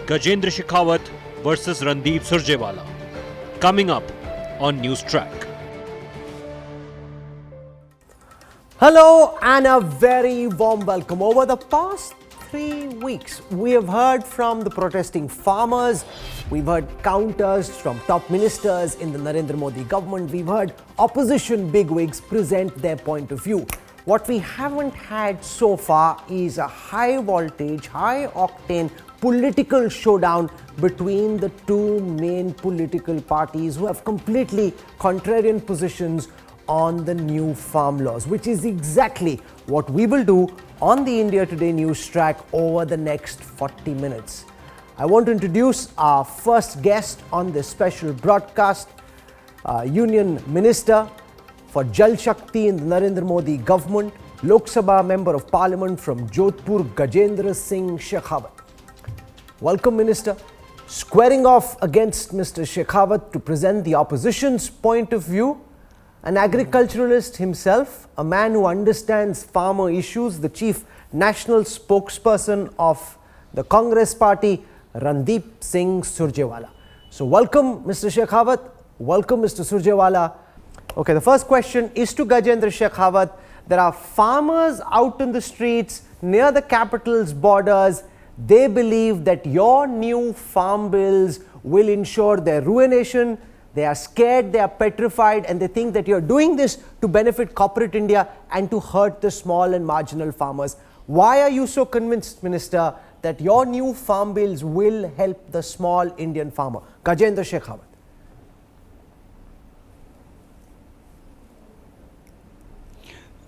Gajendra Shekhawat versus Randeep Surjewala. Coming up on News Track. Hello and a very warm welcome. Over the past 3 weeks, we have heard from the protesting farmers, we've heard counters from top ministers in the Narendra Modi government, we've heard opposition bigwigs present their point of view. What we haven't had so far is a high voltage, high octane political showdown between the two main political parties who have completely contrarian positions on the new farm laws, which is exactly what we will do on the India Today News Track over the next 40 minutes. I want to introduce our first guest on this special broadcast, Union Minister for Jal Shakti in the Narendra Modi government, Lok Sabha Member of Parliament from Jodhpur, Gajendra Singh Shekhawat. Welcome, Minister. Squaring off against Mr. Shekhawat to present the opposition's point of view, an agriculturalist himself, a man who understands farmer issues, the chief national spokesperson of the Congress party, Randeep Singh Surjewala. So welcome, Mr. Shekhawat. Welcome, Mr. Surjewala. Okay, the first question is to Gajendra Shekhawat. There are farmers out in the streets near the capital's borders. They believe that your new farm bills will ensure their ruination. They are scared, they are petrified, and they think that you're doing this to benefit corporate India and to hurt the small and marginal farmers. Why are you so convinced, Minister, that your new farm bills will help the small Indian farmer? Gajendra Shekhawat.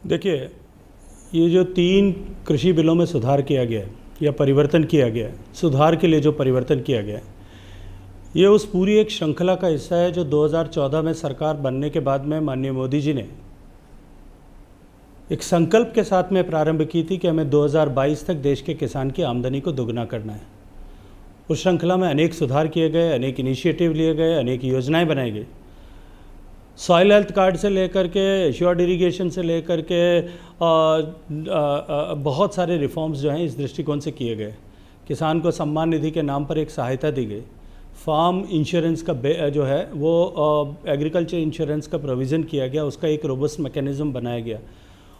देखिए, ये जो 3 कृषि बिलों में सुधार किया गया है या परिवर्तन किया गया है, सुधार के लिए जो परिवर्तन किया गया है, ये उस पूरी एक श्रृंखला का हिस्सा है जो 2014 में सरकार बनने के बाद में माननीय मोदी जी ने एक संकल्प के साथ में प्रारंभ की थी कि हमें 2022 तक देश के किसान की आमदनी को दुगना करना है। उस श्रृंखला में अनेक सुधार किए गए, अनेक इनिशिएटिव लिए गए, अनेक योजनाएं बनाई गई। सॉइल हेल्थ कार्ड से लेकर के एश्योर्ड इरिगेशन से लेकर के बहुत सारे रिफॉर्म्स जो हैं इस दृष्टिकोण से किए गए। किसान को सम्मान निधि के नाम पर एक सहायता दी गई। फार्म इंश्योरेंस का जो है वो एग्रीकल्चर इंश्योरेंस का प्रोविज़न किया गया, उसका एक रोबस्ट मैकेनिज़्म बनाया गया।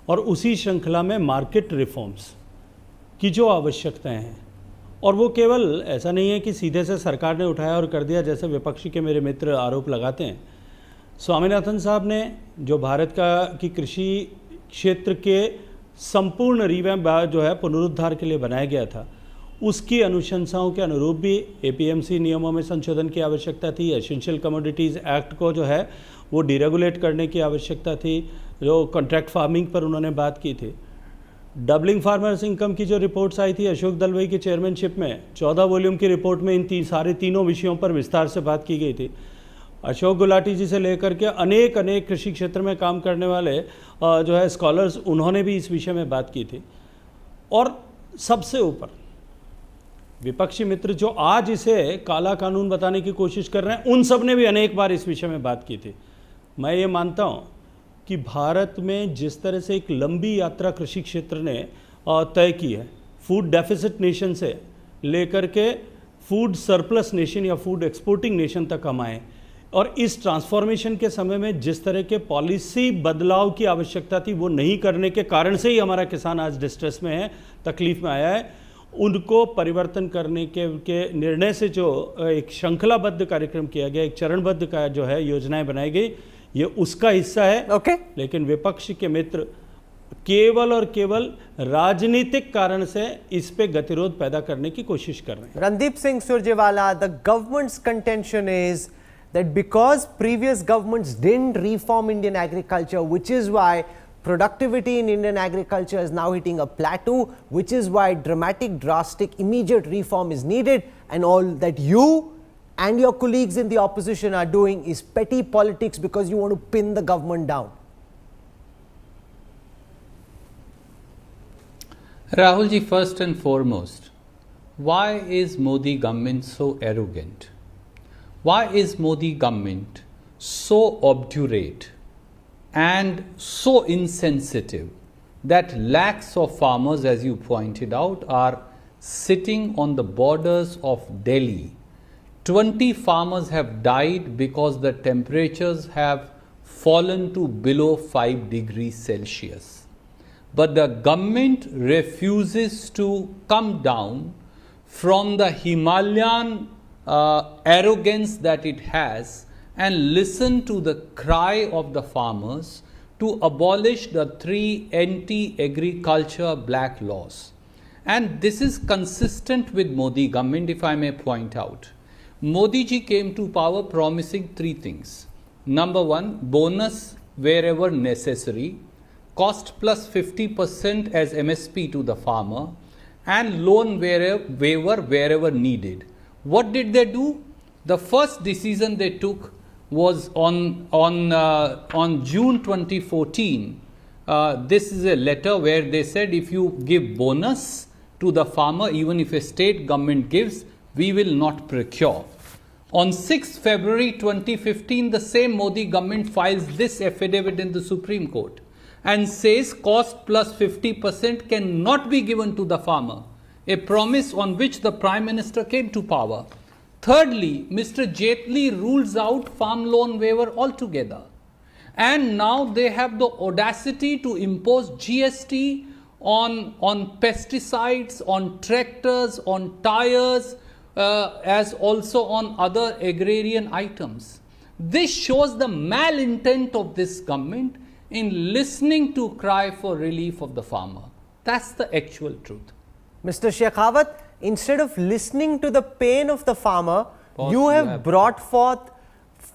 और उसी श्रृंखला में मार्केट रिफॉर्म्स की जो आवश्यकताएं हैं, और वो केवल ऐसा नहीं है कि सीधे से सरकार ने उठाया और कर दिया जैसे विपक्षी के मेरे मित्र आरोप लगाते हैं। स्वामीनाथन साहब ने जो भारत की कृषि क्षेत्र के संपूर्ण रिवैम्प जो है पुनरुद्धार के लिए बनाया गया था, उसकी अनुशंसाओं के अनुरूप भी एपीएमसी नियमों में संशोधन की आवश्यकता थी। एसेंशियल कमोडिटीज़ एक्ट को जो है वो डीरेगुलेट करने की आवश्यकता थी। जो कॉन्ट्रैक्ट फार्मिंग पर उन्होंने बात की थी। डबलिंग फार्मर्स इनकम की जो रिपोर्ट्स आई थी अशोक दलवाई की चेयरमैनशिप में, 14 वॉल्यूम की रिपोर्ट में इन सारे तीनों विषयों पर विस्तार से बात की गई थी। अशोक गुलाटी जी से लेकर के अनेक कृषि क्षेत्र में काम करने वाले जो है स्कॉलर्स, उन्होंने भी इस विषय में बात की थी। और सबसे ऊपर विपक्षी मित्र जो आज इसे काला कानून बताने की कोशिश कर रहे हैं, उन सब ने भी अनेक बार इस विषय में बात की थी। मैं ये मानता हूँ कि भारत में जिस तरह से एक लंबी यात्रा कृषि क्षेत्र ने तय की है, फूड डेफिसिट नेशन से लेकर के फूड सरप्लस नेशन या फूड एक्सपोर्टिंग नेशन तक हम आए, और इस ट्रांसफॉर्मेशन के समय में जिस तरह के पॉलिसी बदलाव की आवश्यकता थी वो नहीं करने के कारण से ही हमारा किसान आज डिस्ट्रेस में है, तकलीफ में आया है। उनको परिवर्तन करने के निर्णय से जो एक श्रृंखलाबद्ध कार्यक्रम किया गया, एक चरणबद्ध का जो है योजनाएं बनाई गई, ये उसका हिस्सा है। लेकिन विपक्ष के मित्र केवल और केवल राजनीतिक कारण से इस पे गतिरोध पैदा करने की कोशिश कर रहे हैं। Randeep Singh Surjewala, the government's contention is that because previous governments didn't reform Indian agriculture, which is why productivity in Indian agriculture is now hitting a plateau, which is why dramatic, drastic, immediate reform is needed, and all that you and your colleagues in the opposition are doing is petty politics because you want to pin the government down. Rahul ji, first and foremost, why is Modi government so arrogant? Why is Modi government so obdurate and so insensitive that lakhs of farmers, as you pointed out, are sitting on the borders of Delhi. 20 farmers have died because the temperatures have fallen to below 5 degrees Celsius. But the government refuses to come down from the Himalayan arrogance that it has and listen to the cry of the farmers to abolish the 3 anti-agriculture black laws. And this is consistent with Modi government, if I may point out. Modi ji came to power promising 3 things. Number 1, bonus wherever necessary, cost plus 50% as MSP to the farmer, and loan waiver wherever needed. What did they do? The first decision they took was on June 2014. This is a letter where they said if you give bonus to the farmer, even if a state government gives, we will not procure. On 6th February 2015, the same Modi government files this affidavit in the Supreme Court and says cost plus 50% cannot be given to the farmer, a promise on which the Prime Minister came to power. Thirdly, Mr. Jaitley rules out farm loan waiver altogether. And now they have the audacity to impose GST on pesticides, on tractors, on tires, as also on other agrarian items. This shows the malintent of this government in listening to cry for relief of the farmer. That's the actual truth. Mr. Shekhawat, instead of listening to the pain of the farmer, you have brought forth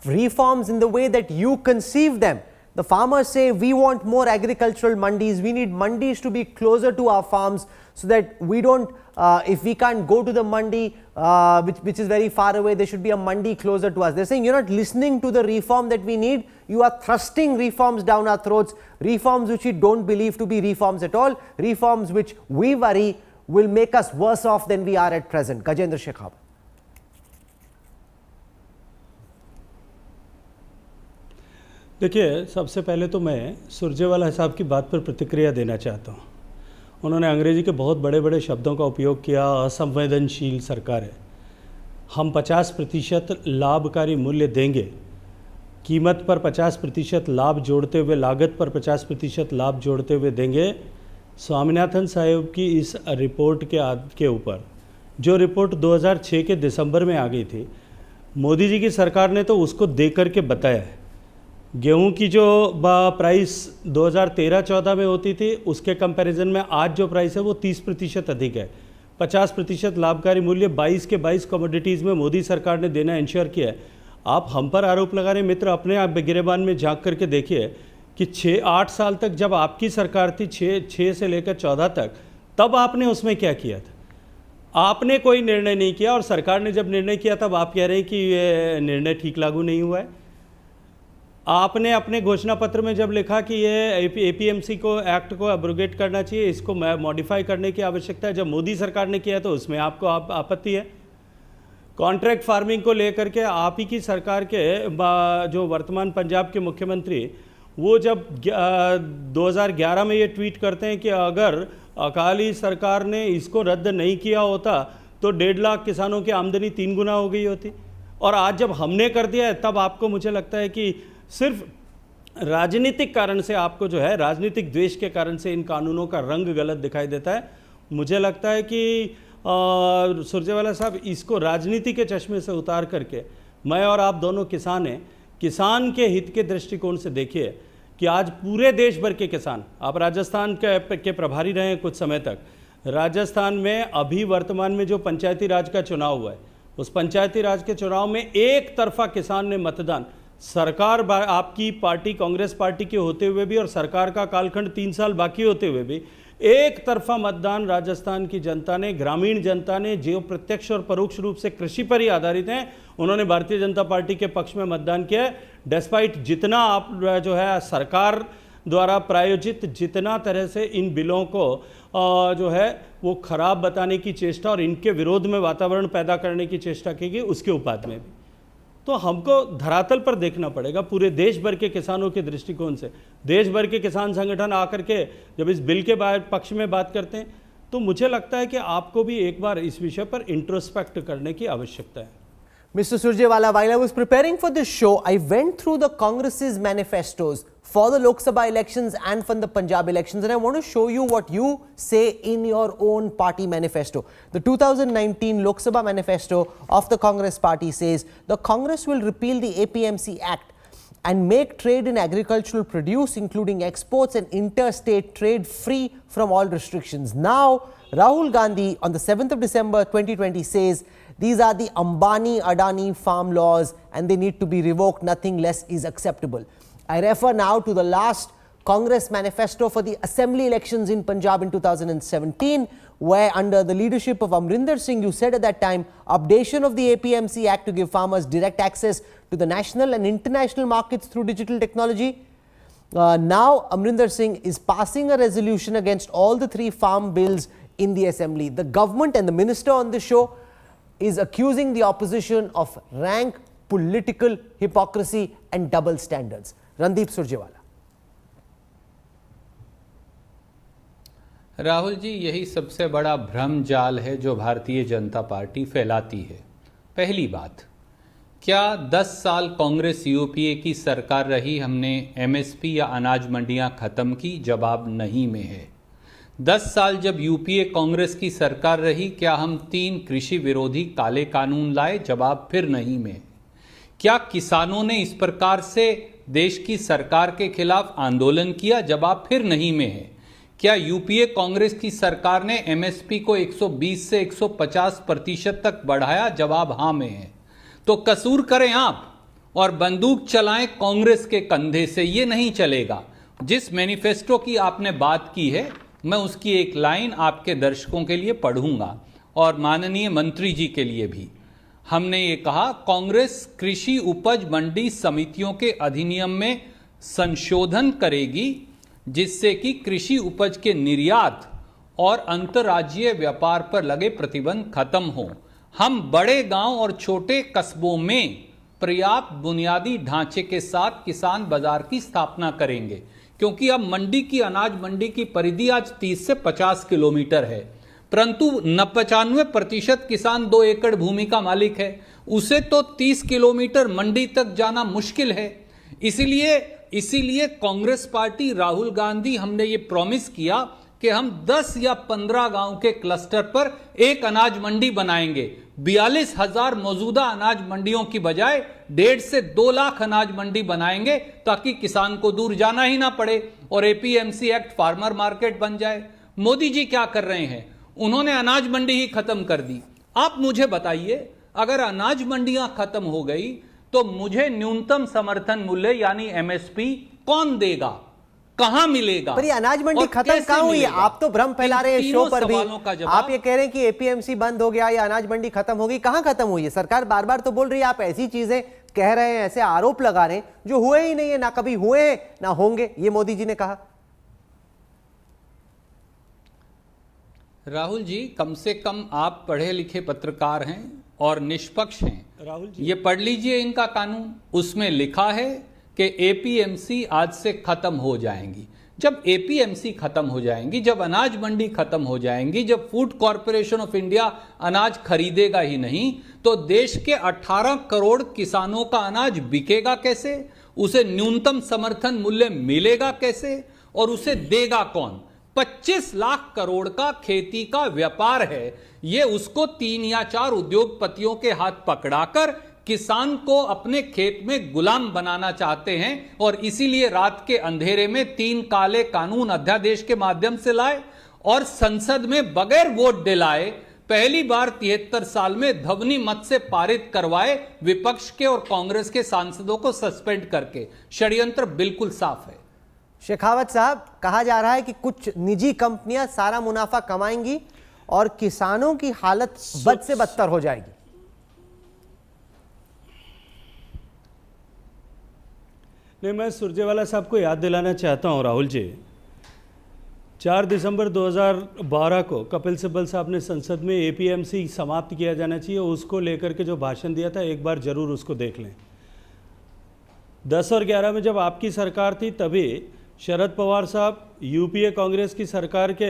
reforms in the way that you conceive them. The farmers say we want more agricultural mandis, we need mandis to be closer to our farms so that we don't, if we can't go to the mandi, which is very far away, there should be a mandi closer to us. They're saying you're not listening to the reform that we need, you are thrusting reforms down our throats, reforms which we don't believe to be reforms at all, reforms which we worry will make us worse off than we are at present. Gajendra Shekhawat. देखिए, सबसे पहले तो मैं सुरजेवाला साहब की बात पर प्रतिक्रिया देना चाहता हूँ। उन्होंने अंग्रेजी के बहुत बड़े बड़े शब्दों का उपयोग किया, असंवेदनशील सरकार है। हम 50% लाभकारी मूल्य देंगे, कीमत पर 50% लाभ जोड़ते हुए, लागत पर 50% लाभ जोड़ते हुए देंगे। स्वामीनाथन साहब की इस रिपोर्ट के ऊपर, जो रिपोर्ट 2006 के दिसंबर में आ गई थी, मोदी जी की सरकार ने तो उसको दे करके बताया है। गेहूं की जो प्राइस 2013-14 में होती थी, उसके कंपैरिजन में आज जो प्राइस है वो 30% अधिक है। 50% लाभकारी मूल्य 22 के 22 कमोडिटीज़ में मोदी सरकार ने देना इंश्योर किया है। आप हम पर आरोप लगा रहे मित्र, अपने आप गिरेबान में झांक करके देखिए कि 6-8 साल तक जब आपकी सरकार थी, 6 से लेकर 14 तक, तब आपने उसमें क्या किया था? आपने कोई निर्णय नहीं किया, और सरकार ने जब निर्णय किया तब आप कह रहे हैं कि ये निर्णय ठीक लागू नहीं हुआ है। आपने अपने घोषणा पत्र में जब लिखा कि ये एपीएमसी को एक्ट को एब्रोगेट करना चाहिए, इसको मॉडिफाई करने की आवश्यकता है, जब मोदी सरकार ने किया तो उसमें आपको आपत्ति है। कॉन्ट्रैक्ट फार्मिंग को लेकर के आप ही की सरकार के जो वर्तमान पंजाब के मुख्यमंत्री, वो जब 2011 में ये ट्वीट करते हैं कि अगर अकाली सरकार ने इसको रद्द नहीं किया होता तो 1.5 लाख किसानों की आमदनी 3 गुना हो गई होती, और आज जब हमने कर दिया है तब आपको, मुझे लगता है कि सिर्फ राजनीतिक कारण से, आपको जो है राजनीतिक द्वेष के कारण से इन कानूनों का रंग गलत दिखाई देता है। मुझे लगता है कि सुरजेवाला साहब, इसको राजनीति के चश्मे से उतार करके, मैं और आप दोनों किसान हैं, किसान के हित के दृष्टिकोण से देखिए कि आज पूरे देश भर के किसान, आप राजस्थान के प्रभारी रहे हैं कुछ समय तक, राजस्थान में अभी वर्तमान में जो पंचायती राज का चुनाव हुआ है, उस पंचायती राज के चुनाव में एक तरफा किसान ने मतदान, सरकार आपकी पार्टी कांग्रेस पार्टी के होते हुए भी और सरकार का कालखंड 3 साल बाकी होते हुए भी, एक तरफा मतदान राजस्थान की जनता ने, ग्रामीण जनता ने, जो प्रत्यक्ष और परोक्ष रूप से कृषि पर ही आधारित हैं, उन्होंने भारतीय जनता पार्टी के पक्ष में मतदान किया है। डिस्पाइट जितना आप जो है सरकार द्वारा प्रायोजित जितना तरह से इन बिलों को जो है वो खराब बताने की चेष्टा और इनके विरोध में वातावरण पैदा करने की चेष्टा की गई, उसके उपाध में भी, तो हमको धरातल पर देखना पड़ेगा पूरे देश भर के किसानों के दृष्टिकोण से। देश भर के किसान संगठन आकर के जब इस बिल के पक्ष में बात करते हैं, तो मुझे लगता है कि आपको भी एक बार इस विषय पर इंट्रोस्पेक्ट करने की आवश्यकता है। Mr. Surjewala, while I was preparing for this show, I went through the Congress's manifestos for the Lok Sabha elections and for the Punjab elections, and I want to show you what you say in your own party manifesto. The 2019 Lok Sabha manifesto of the Congress party says the Congress will repeal the APMC Act and make trade in agricultural produce, including exports and interstate trade, free from all restrictions. Now, Rahul Gandhi on the 7th of December 2020 says these are the Ambani-Adani farm laws and they need to be revoked. Nothing less is acceptable. I refer now to the last Congress manifesto for the assembly elections in Punjab in 2017, where under the leadership of Amrinder Singh, you said at that time, updation of the APMC Act to give farmers direct access to the national and international markets through digital technology. Now, Amrinder Singh is passing a resolution against all the three farm bills in the assembly. The government and the minister on the show is accusing the opposition of rank political hypocrisy and double standards. Randeep Surjewala. Rahul ji, यही सबसे बड़ा भ्रम जाल है जो Bharatiya Janata party फैलाती है। पहली बात, क्या 10 साल कांग्रेस यूपीए की सरकार रही, हमने एमएसपी या अनाज मंडियां खत्म की? जवाब नहीं में है। 10 साल जब यूपीए कांग्रेस की सरकार रही, क्या हम 3 कृषि विरोधी काले कानून लाए? जवाब फिर नहीं में। क्या किसानों ने इस प्रकार से देश की सरकार के खिलाफ आंदोलन किया? जवाब फिर नहीं में है। क्या यूपीए कांग्रेस की सरकार ने एमएसपी को 120 से 150% तक बढ़ाया? जवाब हाँ में है। तो कसूर करें आप और बंदूक चलाएं कांग्रेस के कंधे से, ये नहीं चलेगा। जिस मैनिफेस्टो की आपने बात की है, मैं उसकी एक लाइन आपके दर्शकों के लिए पढ़ूंगा और माननीय मंत्री जी के लिए भी। हमने ये कहा, कांग्रेस कृषि उपज मंडी समितियों के अधिनियम में संशोधन करेगी जिससे कि कृषि उपज के निर्यात और अंतर्राज्यीय व्यापार पर लगे प्रतिबंध खत्म हो। हम बड़े गांव और छोटे कस्बों में पर्याप्त बुनियादी ढांचे के साथ किसान बाजार की स्थापना करेंगे, क्योंकि अब मंडी की अनाज मंडी की परिधि आज 30 से 50 किलोमीटर है, परंतु 95% किसान 2 एकड़ भूमि का मालिक है, उसे तो 30 किलोमीटर मंडी तक जाना मुश्किल है। इसीलिए कांग्रेस पार्टी, राहुल गांधी, हमने ये प्रॉमिस किया कि हम 10 या 15 गांव के क्लस्टर पर एक अनाज मंडी बनाएंगे। 42,000 मौजूदा अनाज मंडियों की बजाय 1.5 से 2 लाख अनाज मंडी बनाएंगे, ताकि किसान को दूर जाना ही ना पड़े और एपीएमसी एक्ट फार्मर मार्केट बन जाए। मोदी जी क्या कर रहे हैं? उन्होंने अनाज मंडी ही खत्म कर दी। आप मुझे बताइए, अगर अनाज मंडियां खत्म हो गई तो मुझे न्यूनतम समर्थन मूल्य यानी एमएसपी कौन देगा, कहां मिलेगा? पर ये अनाज मंडी खत्म कहां हुई? आप तो भ्रम फैला रहे हैं शो पर भी। आप ये कह रहे हैं कि एपीएमसी बंद हो गया या अनाज मंडी खत्म हो गई। कहां खत्म हुई है? सरकार बार बार तो बोल रही है, आप ऐसी चीजें कह रहे हैं, ऐसे आरोप लगा रहे हैं जो हुए ही नहीं है, ना कभी हुए हैं ना होंगे। ये मोदी जी ने कहा। राहुल जी, कम से कम आप पढ़े लिखे पत्रकार हैं और निष्पक्ष हैं। राहुल जी, ये पढ़ लीजिए इनका कानून, उसमें लिखा है कि एपीएमसी आज से खत्म हो जाएंगी। जब एपीएमसी खत्म हो जाएंगी, जब अनाज मंडी खत्म हो जाएंगी, जब फूड कॉरपोरेशन ऑफ इंडिया अनाज खरीदेगा ही नहीं, तो देश के 18 करोड़ किसानों का अनाज बिकेगा कैसे? उसे न्यूनतम समर्थन मूल्य मिलेगा कैसे? और उसे देगा कौन? 25 लाख करोड़ का खेती का व्यापार है, ये उसको 3 या 4 उद्योगपतियों के हाथ पकड़ाकर किसान को अपने खेत में गुलाम बनाना चाहते हैं। और इसीलिए रात के अंधेरे में 3 काले कानून अध्यादेश के माध्यम से लाए और संसद में बगैर वोट दिलाए पहली बार 73 साल में ध्वनि मत से पारित करवाए, विपक्ष के और कांग्रेस के सांसदों को सस्पेंड करके। षड्यंत्र बिल्कुल साफ है। शेखावत साहब, कहा जा रहा है कि कुछ निजी कंपनियां सारा मुनाफा कमाएंगी और किसानों की हालत बद से बदतर हो जाएगी। नहीं, मैं सुरजेवाला साहब को याद दिलाना चाहता हूं, राहुल जी, 4 दिसंबर 2012 को कपिल सिब्बल साहब ने संसद में एपीएमसी समाप्त किया जाना चाहिए, उसको लेकर के जो भाषण दिया था, एक बार जरूर उसको देख लें। 10 और 11 में जब आपकी सरकार थी, तभी शरद पवार साहब यूपीए कांग्रेस की सरकार के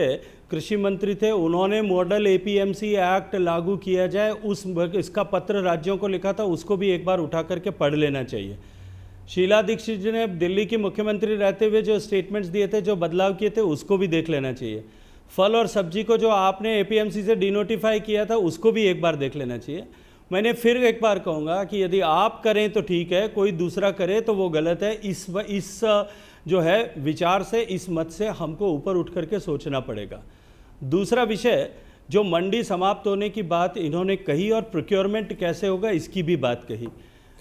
कृषि मंत्री थे, उन्होंने मॉडल एपीएमसी एक्ट लागू किया जाए इसका पत्र राज्यों को लिखा था, उसको भी एक बार उठा करके पढ़ लेना चाहिए। शीला दीक्षित जी ने दिल्ली की मुख्यमंत्री रहते हुए जो स्टेटमेंट्स दिए थे, जो बदलाव किए थे, उसको भी देख लेना चाहिए। फल और सब्जी को जो आपने एपीएमसी से डिनोटिफाई किया था, उसको भी एक बार देख लेना चाहिए। मैंने फिर एक बार कहूँगा कि यदि आप करें तो ठीक है, कोई दूसरा करे तो वो गलत है। इस जो है विचार से, इस मत से हमको ऊपर उठ करके सोचना पड़ेगा। दूसरा विषय, जो मंडी समाप्त होने की बात इन्होंने कही और प्रोक्योरमेंट कैसे होगा, इसकी भी बात कही।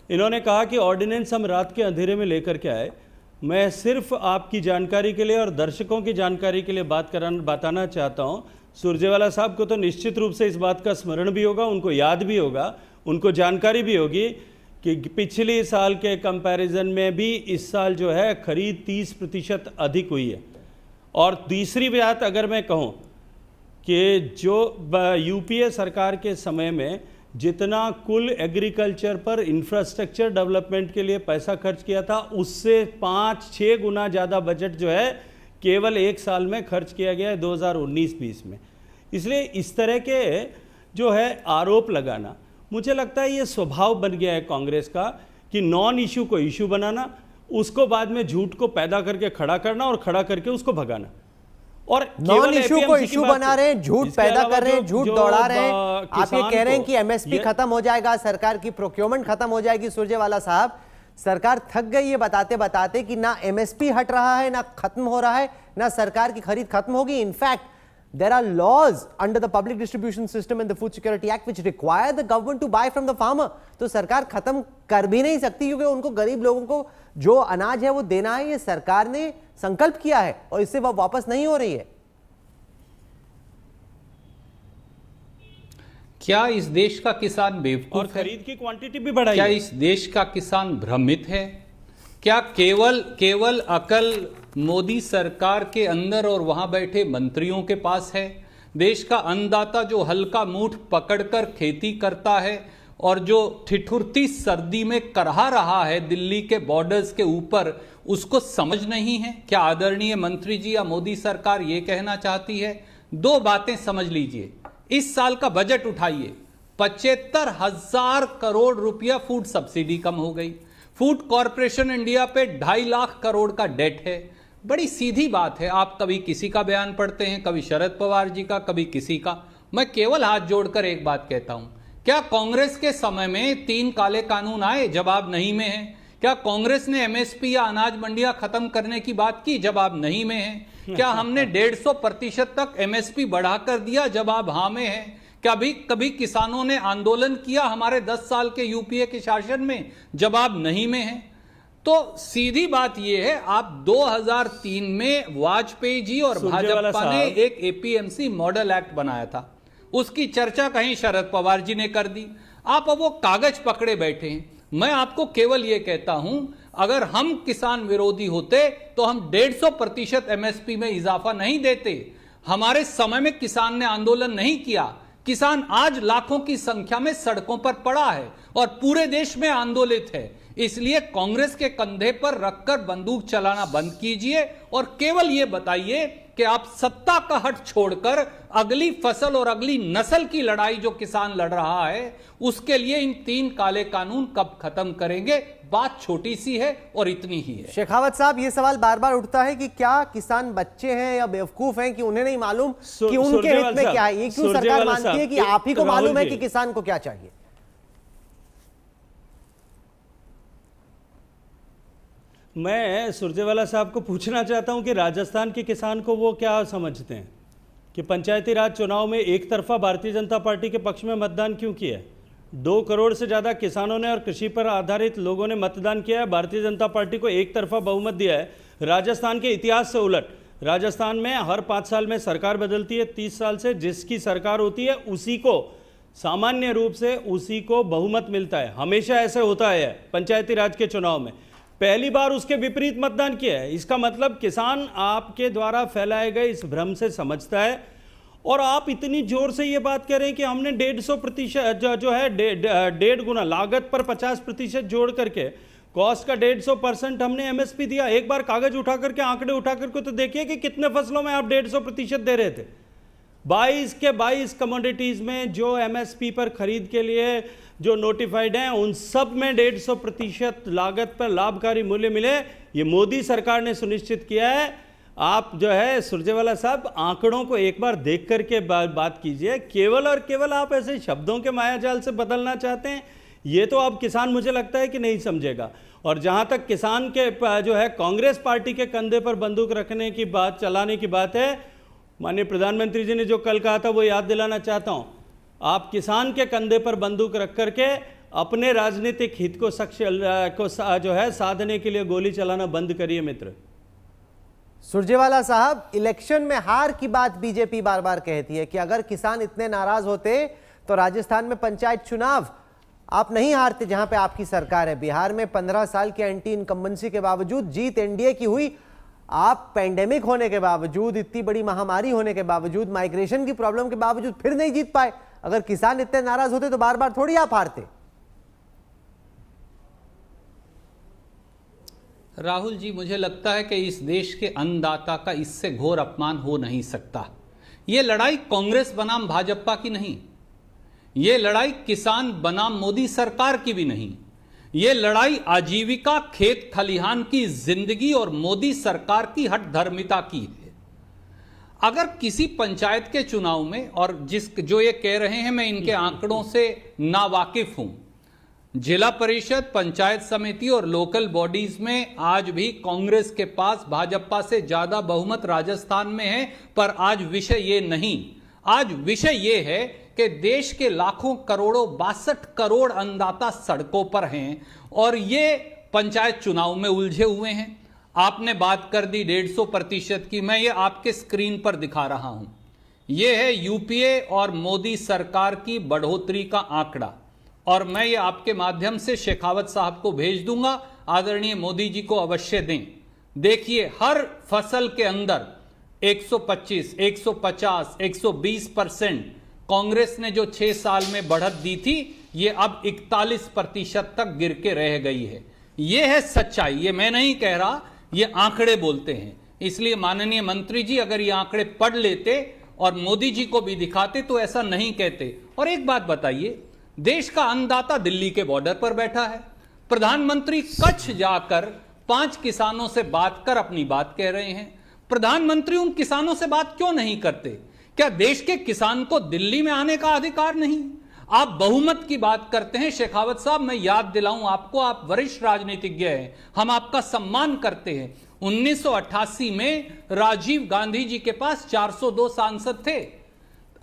इन्होंने कहा कि ऑर्डिनेंस हम रात के अंधेरे में लेकर के आए। मैं सिर्फ आपकी जानकारी के लिए और दर्शकों की जानकारी के लिए बताना चाहता हूँ, सुरजेवाला साहब को तो निश्चित रूप से इस बात का स्मरण भी होगा, उनको याद भी होगा, उनको जानकारी भी होगी कि पिछले साल के कंपैरिजन में भी इस साल जो है खरीद 30% अधिक हुई है। और तीसरी बात अगर मैं कहूँ कि जो यूपीए सरकार के समय में जितना कुल एग्रीकल्चर पर इंफ्रास्ट्रक्चर डेवलपमेंट के लिए पैसा खर्च किया था, उससे 5-6 गुना ज़्यादा बजट जो है केवल एक साल में खर्च किया गया है 2019-20 में। इसलिए इस तरह के जो है आरोप लगाना, मुझे लगता है ये स्वभाव बन गया है कांग्रेस का कि नॉन इशू को इशू बनाना, उसको बाद में झूठ को पैदा करके खड़ा करना और खड़ा करके उसको भगाना। और नॉन इशू को इशू बना रहे हैं, झूठ पैदा कर रहे हैं, झूठ दौड़ा रहे हैं। आप ये कह रहे हैं कि एमएसपी खत्म हो जाएगा, सरकार की प्रोक्योरमेंट खत्म हो जाएगी। सुरजेवाला साहब, सरकार थक गई है बताते बताते कि ना एमएसपी हट रहा है, ना खत्म हो रहा है, ना सरकार की खरीद खत्म होगी। In fact there are laws under the public distribution system and the food security act which require the government to buy from the farmer। तो सरकार खत्म कर भी नहीं सकती क्योंकि उनको गरीब लोगों को जो अनाज है वो देना है, ये सरकार ने संकल्प किया है और इससे वो वापस नहीं हो रही है। क्या इस देश का किसान बेवकूफ और खरीद की क्वांटिटी भी बढ़ाई क्या है। इस देश का किसान भ्रमित है? क्या केवल अकल मोदी सरकार के अंदर और वहां बैठे मंत्रियों के पास है? देश का अन्नदाता जो हल्का मूठ पकड़कर खेती करता है और जो ठिठुरती सर्दी में करहा रहा है दिल्ली के बॉर्डर्स के ऊपर, उसको समझ नहीं है? क्या आदरणीय मंत्री जी या मोदी सरकार ये कहना चाहती है? दो बातें समझ लीजिए। इस साल का बजट उठाइए, 75,000 करोड़ रुपया फूड सब्सिडी कम हो गई। फूड कॉरपोरेशन इंडिया पे 2.5 लाख करोड़ का डेट है। बड़ी सीधी बात है, आप कभी किसी का बयान पढ़ते हैं, कभी शरद पवार जी का, कभी किसी का। मैं केवल हाथ जोड़कर एक बात कहता हूं, क्या कांग्रेस के समय में 3 काले कानून आए? जवाब नहीं में है। क्या कांग्रेस ने एमएसपी या अनाज मंडियां खत्म करने की बात की? जवाब नहीं में है। क्या हमने 150% तक एमएसपी बढ़ाकर दिया? जवाब हाँ में है। क्या कभी किसानों ने आंदोलन किया हमारे 10 साल के यूपीए के शासन में? जवाब नहीं में है। तो सीधी बात यह है, आप 2003 में वाजपेयी जी और भाजपा ने एक एपीएमसी मॉडल एक्ट बनाया था, उसकी चर्चा कहीं शरद पवार जी ने कर दी। आप अब वो कागज पकड़े बैठे हैं। मैं आपको केवल यह कहता हूं, अगर हम किसान विरोधी होते तो हम 150% एमएसपी में इजाफा नहीं देते। हमारे समय में किसान ने आंदोलन नहीं किया। किसान आज लाखों की संख्या में सड़कों पर पड़ा है और पूरे देश में आंदोलित है। इसलिए कांग्रेस के कंधे पर रखकर बंदूक चलाना बंद कीजिए और केवल यह बताइए कि आप सत्ता का हट छोड़कर अगली फसल और अगली नस्ल की लड़ाई जो किसान लड़ रहा है, उसके लिए इन 3 काले कानून कब खत्म करेंगे? बात छोटी सी है और इतनी ही है। शेखावत साहब, ये सवाल बार बार उठता है कि क्या किसान बच्चे हैं या बेवकूफ हैं कि उन्हें नहीं मालूम कि उनके हित में क्या है? ये क्यों सरकार मानती है कि आप ही को मालूम है कि किसान को क्या चाहिए? मैं सुरजेवाला साहब को पूछना चाहता हूं कि राजस्थान के किसान को वो क्या समझते हैं कि पंचायती राज चुनाव में एक तरफा भारतीय जनता पार्टी के पक्ष में मतदान क्यों किया है? 2 करोड़ से ज़्यादा किसानों ने और कृषि पर आधारित लोगों ने मतदान किया है। भारतीय जनता पार्टी को एक तरफा बहुमत दिया है। राजस्थान के इतिहास से उलट, राजस्थान में हर 5 साल में सरकार बदलती है। 30 साल से जिसकी सरकार होती है उसी को सामान्य रूप से उसी को बहुमत मिलता है। हमेशा ऐसे होता है पंचायती राज के चुनाव में। पहली बार उसके विपरीत मतदान किया है। इसका मतलब किसान आपके द्वारा फैलाए गए इस भ्रम से समझता है। और आप इतनी जोर से ये बात कह रहे हैं कि हमने 150% जो है 1.5 गुना लागत पर 50% जोड़ करके कॉस्ट का 150% हमने एमएसपी दिया। एक बार कागज उठा करके, आंकड़े उठा करके तो देखिए कि कितने फसलों में आप 150% दे रहे थे। 22 के 22 कमोडिटीज़ में जो एमएसपी पर खरीद के लिए जो नोटिफाइड हैं उन सब में 150% लागत पर लाभकारी मूल्य मिले, ये मोदी सरकार ने सुनिश्चित किया है। आप जो है सुरजेवाला साहब आंकड़ों को एक बार देख करके बात कीजिए, केवल और केवल आप ऐसे शब्दों के मायाजाल से बदलना चाहते हैं, ये तो अब किसान मुझे लगता है कि नहीं समझेगा। और जहां तक किसान के जो है कांग्रेस पार्टी के कंधे पर बंदूक रखने की बात, चलाने की बात है, माननीय प्रधानमंत्री जी ने जो कल कहा था वो याद दिलाना चाहता हूं। आप किसान के कंधे पर बंदूक रख करके अपने राजनीतिक हित को जो है साधने के लिए गोली चलाना बंद करिए मित्र। सुरजेवाला साहब, इलेक्शन में हार की बात बीजेपी बार बार कहती है कि अगर किसान इतने नाराज होते तो राजस्थान में पंचायत चुनाव आप नहीं हारते जहां पे आपकी सरकार है। बिहार में 15 साल के एंटी इनकम्बेंसी के बावजूद जीत एनडीए की हुई। आप पेंडेमिक होने के बावजूद, इतनी बड़ी महामारी होने के बावजूद, माइग्रेशन की प्रॉब्लम के बावजूद फिर नहीं जीत पाए। अगर किसान इतने नाराज होते तो बार बार थोड़ी आप हारते। राहुल जी, मुझे लगता है कि इस देश के अन्नदाता का इससे घोर अपमान हो नहीं सकता। यह लड़ाई कांग्रेस बनाम भाजपा की नहीं, यह लड़ाई किसान बनाम मोदी सरकार की भी नहीं, यह लड़ाई आजीविका, खेत खलिहान की जिंदगी और मोदी सरकार की हठधर्मिता की है। अगर किसी पंचायत के चुनाव में, और जो ये कह रहे हैं मैं इनके आंकड़ों से नावाकिफ हूं, जिला परिषद, पंचायत समिति और लोकल बॉडीज में आज भी कांग्रेस के पास भाजपा से ज्यादा बहुमत राजस्थान में है। पर आज विषय ये नहीं, आज विषय ये है कि देश के लाखों करोड़ों 62 करोड़ अन्नदाता सड़कों पर हैं और ये पंचायत चुनाव में उलझे हुए हैं। आपने बात कर दी 150% की, मैं ये आपके स्क्रीन पर दिखा रहा हूं। यह है यूपीए और मोदी सरकार की बढ़ोतरी का आंकड़ा, और मैं ये आपके माध्यम से शेखावत साहब को भेज दूंगा। आदरणीय मोदी जी को अवश्य दें। देखिए, हर फसल के अंदर 125, 150, 120% कांग्रेस ने जो 6 साल में बढ़त दी थी, ये अब 41% तक गिर के रह गई है। ये है सच्चाई, ये मैं नहीं कह रहा, ये आंकड़े बोलते हैं। इसलिए माननीय मंत्री जी अगर ये आंकड़े पढ़ लेते और मोदी जी को भी दिखाते तो ऐसा नहीं कहते। और एक बात बताइए, देश का अन्नदाता दिल्ली के बॉर्डर पर बैठा है, प्रधानमंत्री कच्छ जाकर 5 किसानों से बात कर अपनी बात कह रहे हैं। प्रधानमंत्री उन किसानों से बात क्यों नहीं करते? क्या देश के किसान को दिल्ली में आने का अधिकार नहीं? आप बहुमत की बात करते हैं। शेखावत साहब, मैं याद दिलाऊं आपको, आप वरिष्ठ राजनीतिज्ञ हैं, हम आपका सम्मान करते हैं। 1988 में राजीव गांधी जी के पास 402 सांसद थे,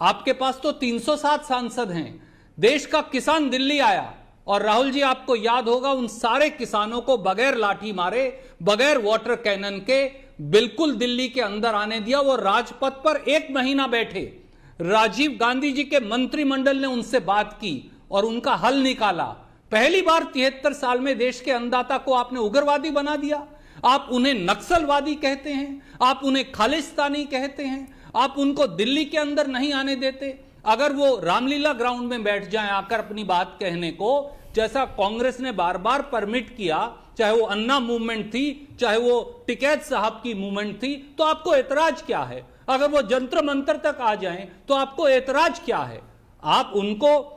आपके पास तो 307 सांसद हैं। देश का किसान दिल्ली आया और राहुल जी आपको याद होगा, उन सारे किसानों को बगैर लाठी मारे, बगैर वाटर कैनन के बिल्कुल दिल्ली के अंदर आने दिया। वो राजपथ पर 1 महीना बैठे। राजीव गांधी जी के मंत्रिमंडल ने उनसे बात की और उनका हल निकाला। पहली बार 73 साल में देश के अन्नदाता को आपने उग्रवादी बना दिया। आप उन्हें नक्सलवादी कहते हैं, आप उन्हें खालिस्तानी कहते हैं, आप उनको दिल्ली के अंदर नहीं आने देते। अगर वो रामलीला ग्राउंड में बैठ जाएं आकर अपनी बात कहने को, जैसा कांग्रेस ने बार बार परमिट किया, चाहे वो अन्ना मूवमेंट थी, चाहे वो टिकैत साहब की मूवमेंट थी, तो आपको एतराज क्या है? अगर वो जंतर मंतर तक आ जाएं तो आपको एतराज क्या है? आप उनको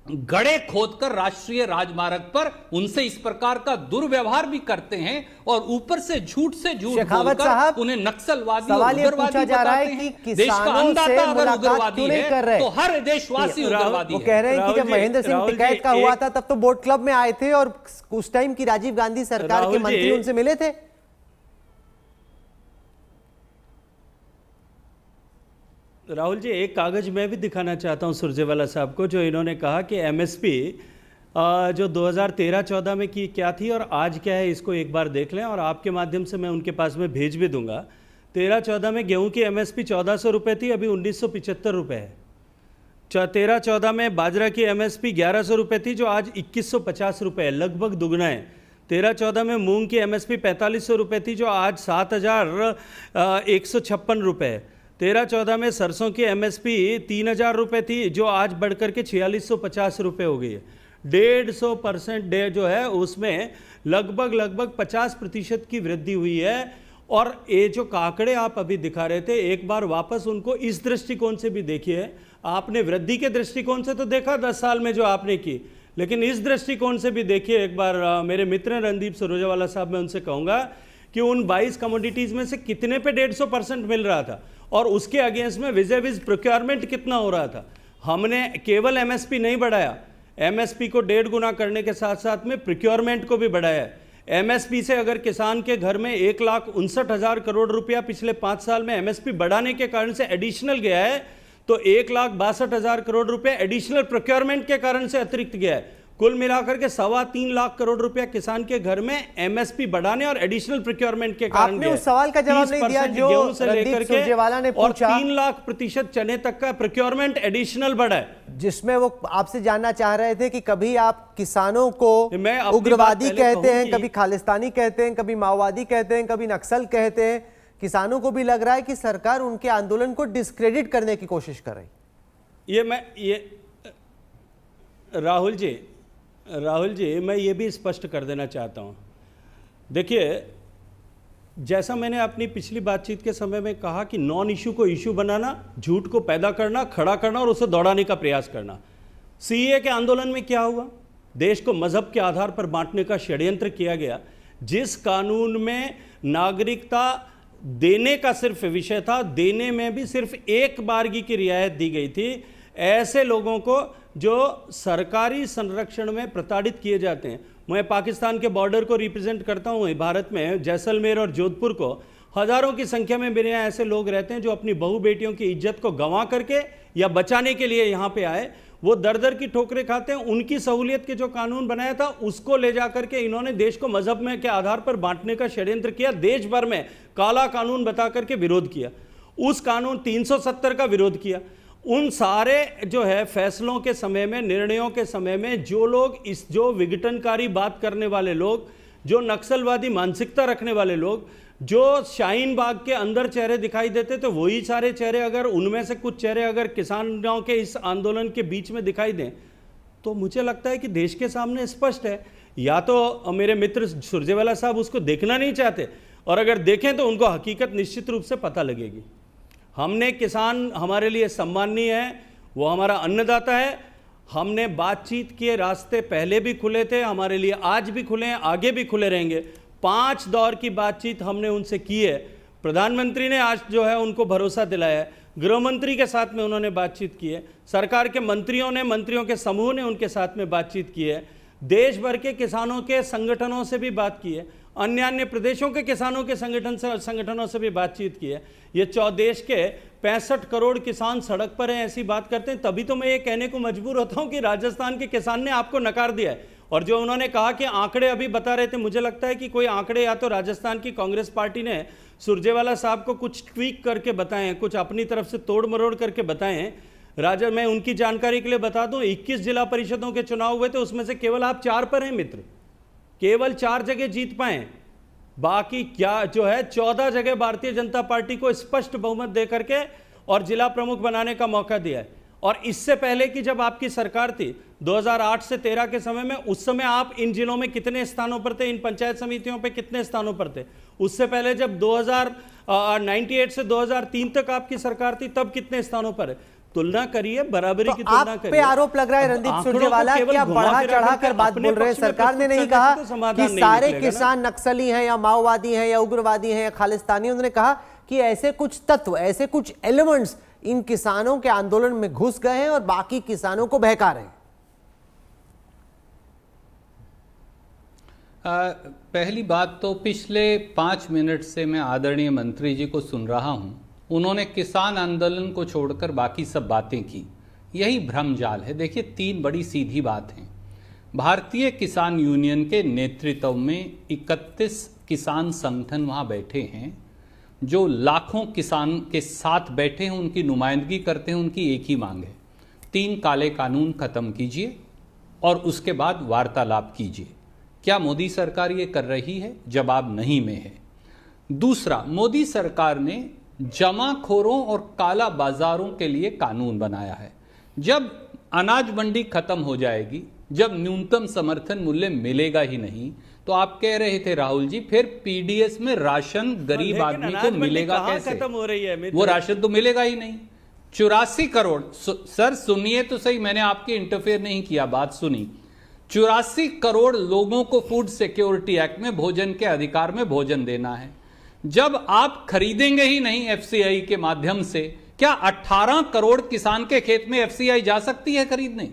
गड़े खोदकर राष्ट्रीय राजमार्ग पर उनसे इस प्रकार का दुर्व्यवहार भी करते हैं और ऊपर से झूठ बोलकर उन्हें नक्सलवादी और उग्रवादी बताते हैं। देश का अन्नदाता अगर उग्रवादी है तो हर देशवासी उग्रवादी है। वो कह रहे हैं कि जब महेंद्र सिंह टिकैत का हुआ था तब तो बोट क्लब में आए थे और उस टाइम की राजीव गांधी सरकार के मंत्री उनसे मिले थे। राहुल जी, एक कागज मैं भी दिखाना चाहता हूं सुरजेवाला साहब को, जो इन्होंने कहा कि एमएसपी जो 2013-14 में की क्या थी और आज क्या है, इसको एक बार देख लें और आपके माध्यम से मैं उनके पास में भेज भी दूंगा। 13-14 में गेहूं की एमएसपी 1400 रुपये थी, अभी 1975 रुपये है। 13-14 में बाजरा की एमएसपी 1100 रुपये थी, जो आज 2150 रुपये है, लगभग दुगना है। 13-14 में मूंग की एमएसपी 4500 रुपये थी, जो आज 7156 रुपये है। 13-14 में सरसों की एमएसपी 3000 रुपये थी, जो आज बढ़ करके 4650 रुपये हो गई है। 150% जो है उसमें लगभग 50% की वृद्धि हुई है। और ये जो आंकड़े आप अभी दिखा रहे थे, एक बार वापस उनको इस दृष्टिकोण से भी देखिए। आपने वृद्धि के दृष्टिकोण से तो देखा 10 साल में जो आपने की, लेकिन इस दृष्टिकोण से भी देखिए एक बार। मेरे मित्र रणदीप सुरजेवाला साहब, मैं उनसे कहूँगा कि उन 22 कमोडिटीज़ में से कितने पे 150% मिल रहा था और उसके अगेंस्ट में विज प्रोक्योरमेंट कितना हो रहा था। हमने केवल एमएसपी नहीं बढ़ाया, एमएसपी को 1.5 गुना करने के साथ साथ में प्रोक्योरमेंट को भी बढ़ाया। एमएसपी से अगर किसान के घर में 1,59,000 करोड़ रुपया पिछले 5 साल में एमएसपी बढ़ाने के कारण से एडिशनल गया है, तो 1,62,000 करोड़ रुपया एडिशनल प्रोक्योरमेंट के कारण से अतिरिक्त गया है। कुल मिलाकर के 3.25 लाख करोड़ रुपया किसान के घर में एमएसपी बढ़ाने और एडिशनल प्रोक्योरमेंट के कारण आपने उस सवाल का जवाब नहीं दिया जो गेहूं से रणदीप लेकर सुरजेवाला ने के और पूछा, 3,00,000% चने तक का प्रोक्योरमेंट एडिशनल बढ़ा है, जिसमें वो आपसे जानना चाह रहे थे कि कभी आप किसानों को मैं अपनी उग्रवादी बात पहले कहते कहूं हैं, कि- कभी खालिस्तानी कहते हैं, कभी माओवादी कहते हैं, कभी नक्सल कहते हैं। किसानों को भी लग रहा है कि सरकार उनके आंदोलन को डिस्क्रेडिट करने की कोशिश कर रही। राहुल जी, मैं ये भी स्पष्ट कर देना चाहता हूँ। देखिए, जैसा मैंने अपनी पिछली बातचीत के समय में कहा कि नॉन इशू को इशू बनाना, झूठ को पैदा करना, खड़ा करना और उसे दौड़ाने का प्रयास करना। सीए के आंदोलन में क्या हुआ? देश को मजहब के आधार पर बांटने का षड्यंत्र किया गया। जिस कानून में नागरिकता देने का सिर्फ विषय था, देने में भी सिर्फ एक बारगी की रियायत दी गई थी। ऐसे लोगों को जो सरकारी संरक्षण में प्रताड़ित किए जाते हैं, मैं पाकिस्तान के बॉर्डर को रिप्रेजेंट करता हूँ भारत में, जैसलमेर और जोधपुर को, हजारों की संख्या में मेरे यहाँ ऐसे लोग रहते हैं जो अपनी बहू बेटियों की इज्जत को गंवा करके या बचाने के लिए यहाँ पे आए। वो दर दर की ठोकरें खाते हैं। उनकी सहूलियत के जो कानून बनाया था उसको ले जाकर के इन्होंने देश को मजहब में के आधार पर बांटने का षड्यंत्र किया। देश भर में काला कानून बता करके विरोध किया। उस कानून 370 का विरोध किया। उन सारे जो है फैसलों के समय में, निर्णयों के समय में जो लोग जो विघटनकारी बात करने वाले लोग, जो नक्सलवादी मानसिकता रखने वाले लोग, जो शाहीन बाग के अंदर चेहरे दिखाई देते, तो वही सारे चेहरे अगर उनमें से कुछ चेहरे अगर किसानों के इस आंदोलन के बीच में दिखाई दें, तो मुझे लगता है कि देश के सामने स्पष्ट है। या तो मेरे मित्र सुरजेवाला साहब उसको देखना नहीं चाहते, और अगर देखें तो उनको हकीकत निश्चित रूप से पता लगेगी। हमने किसान हमारे लिए सम्माननीय है, वो हमारा अन्नदाता है। हमने बातचीत किए रास्ते पहले भी खुले थे, हमारे लिए आज भी खुले हैं, आगे भी खुले रहेंगे। 5 दौर की बातचीत हमने उनसे की है। प्रधानमंत्री ने आज जो है उनको भरोसा दिलाया है, गृह मंत्री के साथ में उन्होंने बातचीत की है, सरकार के मंत्रियों के समूह ने उनके साथ में बातचीत की है, देश भर के किसानों के संगठनों से भी बात की है, अन्य प्रदेशों के किसानों के संगठनों से भी बातचीत की है। ये देश के 65 करोड़ किसान सड़क पर हैं, ऐसी बात करते हैं। तभी तो मैं ये कहने को मजबूर होता हूं कि राजस्थान के किसान ने आपको नकार दिया है। और जो उन्होंने कहा कि आंकड़े अभी बता रहे थे, मुझे लगता है कि कोई आंकड़े या तो राजस्थान की कांग्रेस पार्टी ने सुरजेवाला साहब को कुछ ट्वीक करके बताए हैं, कुछ अपनी तरफ से तोड़ मरोड़ करके बताए हैं। मैं उनकी जानकारी के लिए बता दूं, 21 जिला परिषदों के चुनाव हुए थे, उसमें से केवल आप 4 पर हैं मित्र, केवल 4 जगह जीत पाए। बाकी क्या जो है 14 जगह भारतीय जनता पार्टी को स्पष्ट बहुमत देकर के और जिला प्रमुख बनाने का मौका दिया है। और इससे पहले की जब आपकी सरकार थी 2008 से 13 के समय में, उस समय आप इन जिलों में कितने स्थानों पर थे, इन पंचायत समितियों पे कितने स्थानों पर थे? उससे पहले जब 1998 से 2003 तक आपकी सरकार थी, तब कितने स्थानों पर है? तुलना करिए, बराबरी की तुलना करिए। आप पे आरोप लग रहा है रणदीप सुरजेवाला कि आप बढ़ा चढ़ा कर बात बोल रहे हैं। सरकार ने नहीं कहा कि सारे किसान नक्सली हैं या माओवादी हैं या उग्रवादी हैं या खालिस्तानी। उन्होंने कहा कि ऐसे कुछ तत्व, ऐसे कुछ एलिमेंट्स इन किसानों के आंदोलन में घुस गए हैं और बाकी किसानों को बहका रहे हैं। पहली बात तो पिछले 5 मिनट से मैं आदरणीय मंत्री जी को सुन रहा हूं। उन्होंने किसान आंदोलन को छोड़कर बाकी सब बातें की। यही भ्रमजाल है। देखिए, 3 बड़ी सीधी बात हैं। भारतीय किसान यूनियन के नेतृत्व में 31 किसान संगठन वहां बैठे हैं, जो लाखों किसान के साथ बैठे हैं, उनकी नुमाइंदगी करते हैं। उनकी एक ही मांग है, 3 काले कानून खत्म कीजिए और उसके बाद वार्तालाप कीजिए। क्या मोदी सरकार ये कर रही है? जवाब नहीं में है। दूसरा, मोदी सरकार ने जमाखोरों और काला बाजारों के लिए कानून बनाया है। जब अनाज मंडी खत्म हो जाएगी, जब न्यूनतम समर्थन मूल्य मिलेगा ही नहीं, तो आप कह रहे थे राहुल जी फिर पीडीएस में राशन गरीब आदमी को मिलेगा कैसे? खत्म हो रही है वो राशन तो मिलेगा ही नहीं। 84 करोड़, सर सुनिए तो सही, मैंने आपकी इंटरफेयर नहीं किया, बात सुनी। 84 करोड़ लोगों को फूड सिक्योरिटी एक्ट में भोजन के अधिकार में भोजन देना है। जब आप खरीदेंगे ही नहीं एफसीआई के माध्यम से, क्या 18 करोड़ किसान के खेत में एफसीआई जा सकती है खरीदने?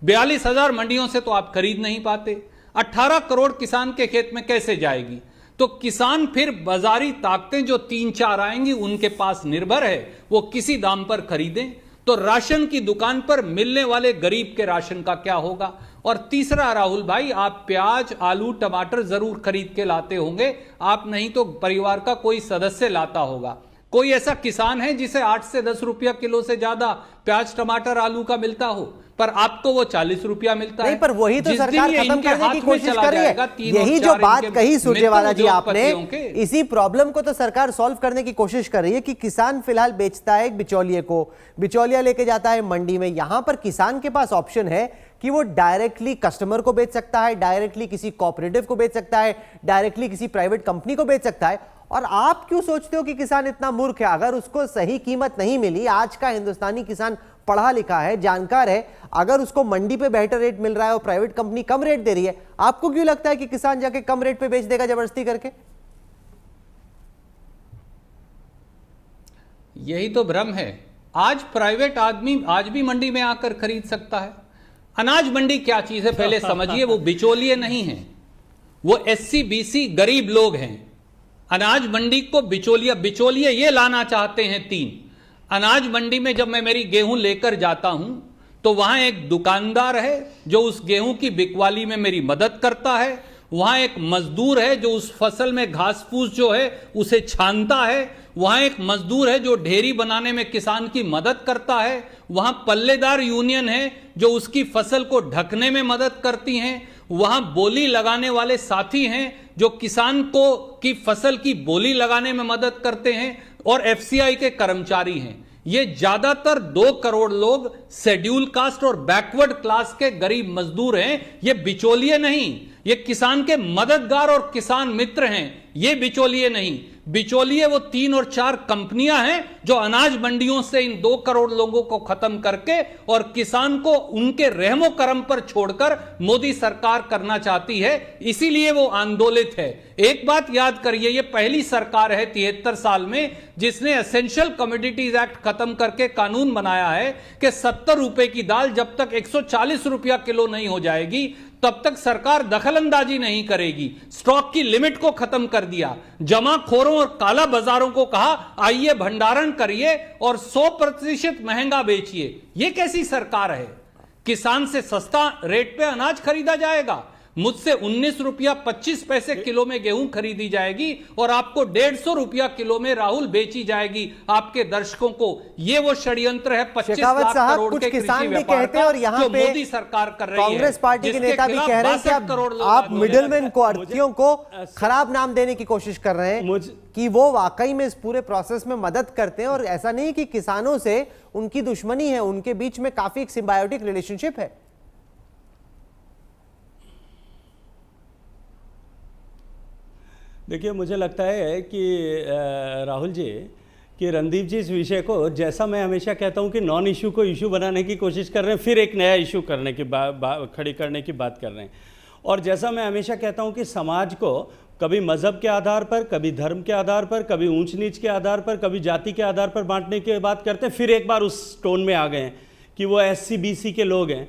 42,000 मंडियों से तो आप खरीद नहीं पाते, 18 करोड़ किसान के खेत में कैसे जाएगी? तो किसान फिर बाजारी ताकतें जो 3-4 आएंगी उनके पास निर्भर है, वो किसी दाम पर खरीदें। तो राशन की दुकान पर मिलने वाले गरीब के राशन का क्या होगा? और तीसरा राहुल भाई, आप प्याज, आलू, टमाटर जरूर खरीद के लाते होंगे, आप नहीं तो परिवार का कोई सदस्य लाता होगा। कोई ऐसा किसान है जिसे 8 से 10 रुपया किलो से ज्यादा प्याज, टमाटर, आलू का मिलता हो, पर आपको वो 40 रुपया मिलता नहीं, है। पर वही तो सरकार खत्म करने की कोशिश कर रही है। यही जो बात कही सुरजेवाला जी आपने, इसी प्रॉब्लम को तो सरकार सॉल्व करने की कोशिश कर रही है कि किसान फिलहाल बेचता है एक बिचौलिए को, बिचौलिया लेके जाता है मंडी में। यहां पर किसान के पास ऑप्शन है कि वो डायरेक्टली कस्टमर को बेच सकता है, डायरेक्टली किसी कोऑपरेटिव को बेच सकता है, डायरेक्टली किसी प्राइवेट कंपनी को बेच सकता है। और आप क्यों सोचते हो कि किसान इतना मूर्ख है? अगर उसको सही कीमत नहीं मिली, आज का हिंदुस्तानी किसान पढ़ा लिखा है, जानकार है, अगर उसको मंडी पे बेहतर रेट मिल रहा है और प्राइवेट कंपनी कम रेट दे रही है, आपको क्यों लगता है कि किसान जाके कम रेट पे बेच देगा जबरदस्ती करके? यही तो भ्रम है। आज प्राइवेट आदमी आज भी मंडी में आकर खरीद सकता है। अनाज मंडी क्या चीज है पहले समझिए। वो बिचौलिए नहीं है, वो एससी बीसी गरीब लोग हैं। अनाज मंडी को बिचौलिए ये लाना चाहते हैं 3। अनाज मंडी में जब मैं मेरी गेहूं लेकर जाता हूं तो वहां एक दुकानदार है जो उस गेहूं की बिकवाली में मेरी मदद करता है, वहां एक मजदूर है जो उस फसल में घास फूस जो है उसे छानता है, वहां एक मजदूर है जो ढेरी बनाने में किसान की मदद करता है, वहां पल्लेदार यूनियन है जो उसकी फसल को ढकने में मदद करती हैं, वहां बोली लगाने वाले साथी हैं जो किसान को की फसल की बोली लगाने में मदद करते हैं, और एफसीआई के कर्मचारी हैं। ये ज्यादातर 2 करोड़ लोग शेड्यूल कास्ट और बैकवर्ड क्लास के गरीब मजदूर हैं। ये बिचौलिए नहीं, ये किसान के मददगार और किसान मित्र हैं, ये बिचौलिए नहीं। बिचौलिए वो 3 और 4 कंपनियां हैं जो अनाज मंडियों से इन 2 करोड़ लोगों को खत्म करके और किसान को उनके रहमो करम पर छोड़कर मोदी सरकार करना चाहती है, इसीलिए वो आंदोलित है। एक बात याद करिए, ये पहली सरकार है 73 साल में जिसने एसेंशियल कमोडिटीज एक्ट खत्म करके कानून बनाया है कि 70 रुपए की दाल जब तक 140 रुपया किलो नहीं हो जाएगी तब तक सरकार दखलंदाजी नहीं करेगी। स्टॉक की लिमिट को खत्म कर दिया, जमाखोरों और काला बाजारों को कहा आइए भंडारण करिए और 100% महंगा बेचिए। यह कैसी सरकार है? किसान से सस्ता रेट पे अनाज खरीदा जाएगा, मुझसे 19 रुपया 25 पैसे किलो में गेहूं खरीदी जाएगी और आपको 150 रुपया किलो में राहुल बेची जाएगी आपके दर्शकों को। ये वो षड्यंत्र है 25 लाख करोड़ के किसान भी कहते हैं और यहाँ पे मोदी सरकार कर रही है। कांग्रेस पार्टी के नेता भी कह रहे हैं कि आप मिडिलमैन को, अर्थीयों को खराब नाम देने की कोशिश कर रहे हैं कि वो वाकई में इस पूरे प्रोसेस में मदद करते हैं, और ऐसा नहीं कि किसानों से उनकी दुश्मनी है, उनके बीच में काफी एक सिम्बायोटिक रिलेशनशिप है। देखिए, मुझे लगता है कि राहुल जी कि रणदीप जी इस विषय को, जैसा मैं हमेशा कहता हूं कि नॉन इशू को इशू बनाने की कोशिश कर रहे हैं, फिर एक नया इशू करने की खड़ी करने की बात कर रहे हैं। और जैसा मैं हमेशा कहता हूं कि समाज को कभी मज़हब के आधार पर, कभी धर्म के आधार पर, कभी ऊंच नीच के आधार पर, कभी जाति के आधार पर बांटने की बात करते हैं, फिर एक बार उस टोन में आ गए हैं कि वो एससी बीसी के लोग हैं।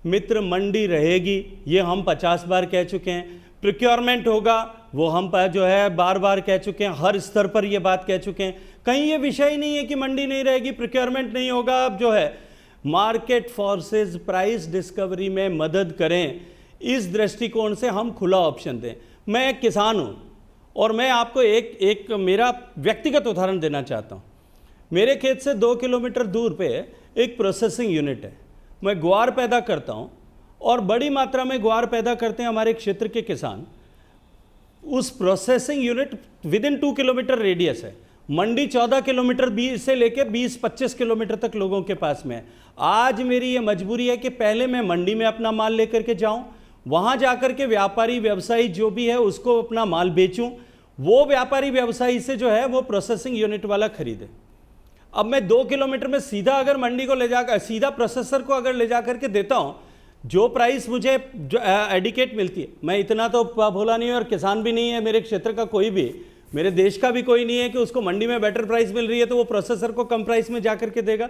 मित्र मंडी रहेगी, ये हम 50 बार कह चुके हैं। प्रोक्योरमेंट होगा, वो हम जो है बार बार कह चुके हैं, हर स्तर पर ये बात कह चुके हैं। कहीं ये विषय ही नहीं है कि मंडी नहीं रहेगी, प्रोक्योरमेंट नहीं होगा। अब जो है मार्केट फोर्सेस प्राइस डिस्कवरी में मदद करें, इस दृष्टिकोण से हम खुला ऑप्शन दें। मैं एक किसान हूँ और मैं आपको एक मेरा व्यक्तिगत उदाहरण देना चाहता हूँ। मेरे खेत से 2 किलोमीटर दूर पे एक प्रोसेसिंग यूनिट है। मैं ग्वार पैदा करता हूँ और बड़ी मात्रा में ग्वार पैदा करते हैं हमारे क्षेत्र के किसान। उस processing unit with in 2 kilometre radius है। मंडी 14 किलोमीटर 20 से लेके 20-25 किलोमीटर तक लोगों के पास में है। आज मेरी ये मजबूरी है कि पहले मैं मंडी में अपना माल लेकर के जाऊं, वहां जाकर के व्यापारी व्यवसायी जो भी है उसको अपना माल बेचूं, वो व्यापारी व्यवसायी से जो है वो प्रोसेसिंग यूनिट वाला खरीदे। अब मैं 2 किलोमीटर में सीधा अगर मंडी को ले जाकर सीधा प्रोसेसर को अगर ले जाकर के देता हूं, जो प्राइस मुझे जो एडिकेट मिलती है, मैं इतना तो भोला नहीं है और किसान भी नहीं है मेरे क्षेत्र का कोई भी, मेरे देश का भी कोई नहीं है कि उसको मंडी में बेटर प्राइस मिल रही है तो वो प्रोसेसर को कम प्राइस में जाकर के देगा।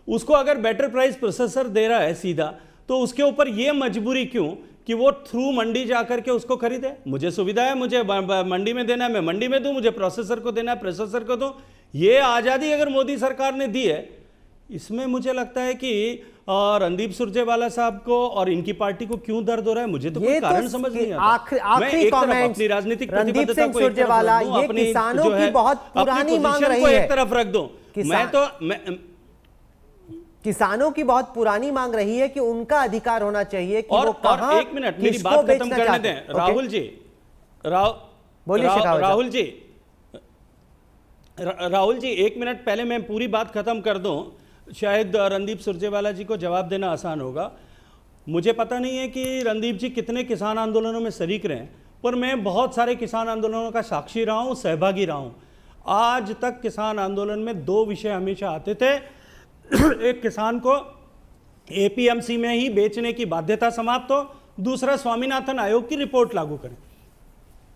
उसको अगर बेटर प्राइस प्रोसेसर दे रहा है सीधा, तो उसके ऊपर ये मजबूरी क्यों कि वो थ्रू मंडी जाकर के उसको खरीदे। मुझे सुविधा है, मुझे मंडी में देना है मैं मंडी में दूं, मुझे प्रोसेसर को देना है प्रोसेसर को दूं। ये आज़ादी अगर मोदी सरकार ने दी है, इसमें मुझे लगता है कि रणदीप सुरजेवाला साहब को और इनकी पार्टी को क्यों दर्द हो रहा है, मुझे तो कोई कारण समझ नहीं आता। आखिरी कमेंट अपनी राजनीतिक रणदीप सिंह सुरजेवाला, ये किसानों की बहुत पुरानी मांग रही है, एक तरफ रख दो। किसानों की बहुत पुरानी मांग रही है कि उनका अधिकार होना चाहिए कि वो कहां, एक मिनट मेरी बात खत्म करने दें राहुल जी। राहुल जी एक मिनट पहले मैं पूरी बात खत्म कर दूं, शायद रणदीप सुरजेवाला जी को जवाब देना आसान होगा। मुझे पता नहीं है कि रणदीप जी कितने किसान आंदोलनों में शरीक रहे हैं, पर मैं बहुत सारे किसान आंदोलनों का साक्षी रहा हूं, सहभागी रहा हूं। आज तक किसान आंदोलन में 2 विषय हमेशा आते थे। एक, किसान को एपीएमसी में ही बेचने की बाध्यता समाप्त हो, दूसरा स्वामीनाथन आयोग की रिपोर्ट लागू करें।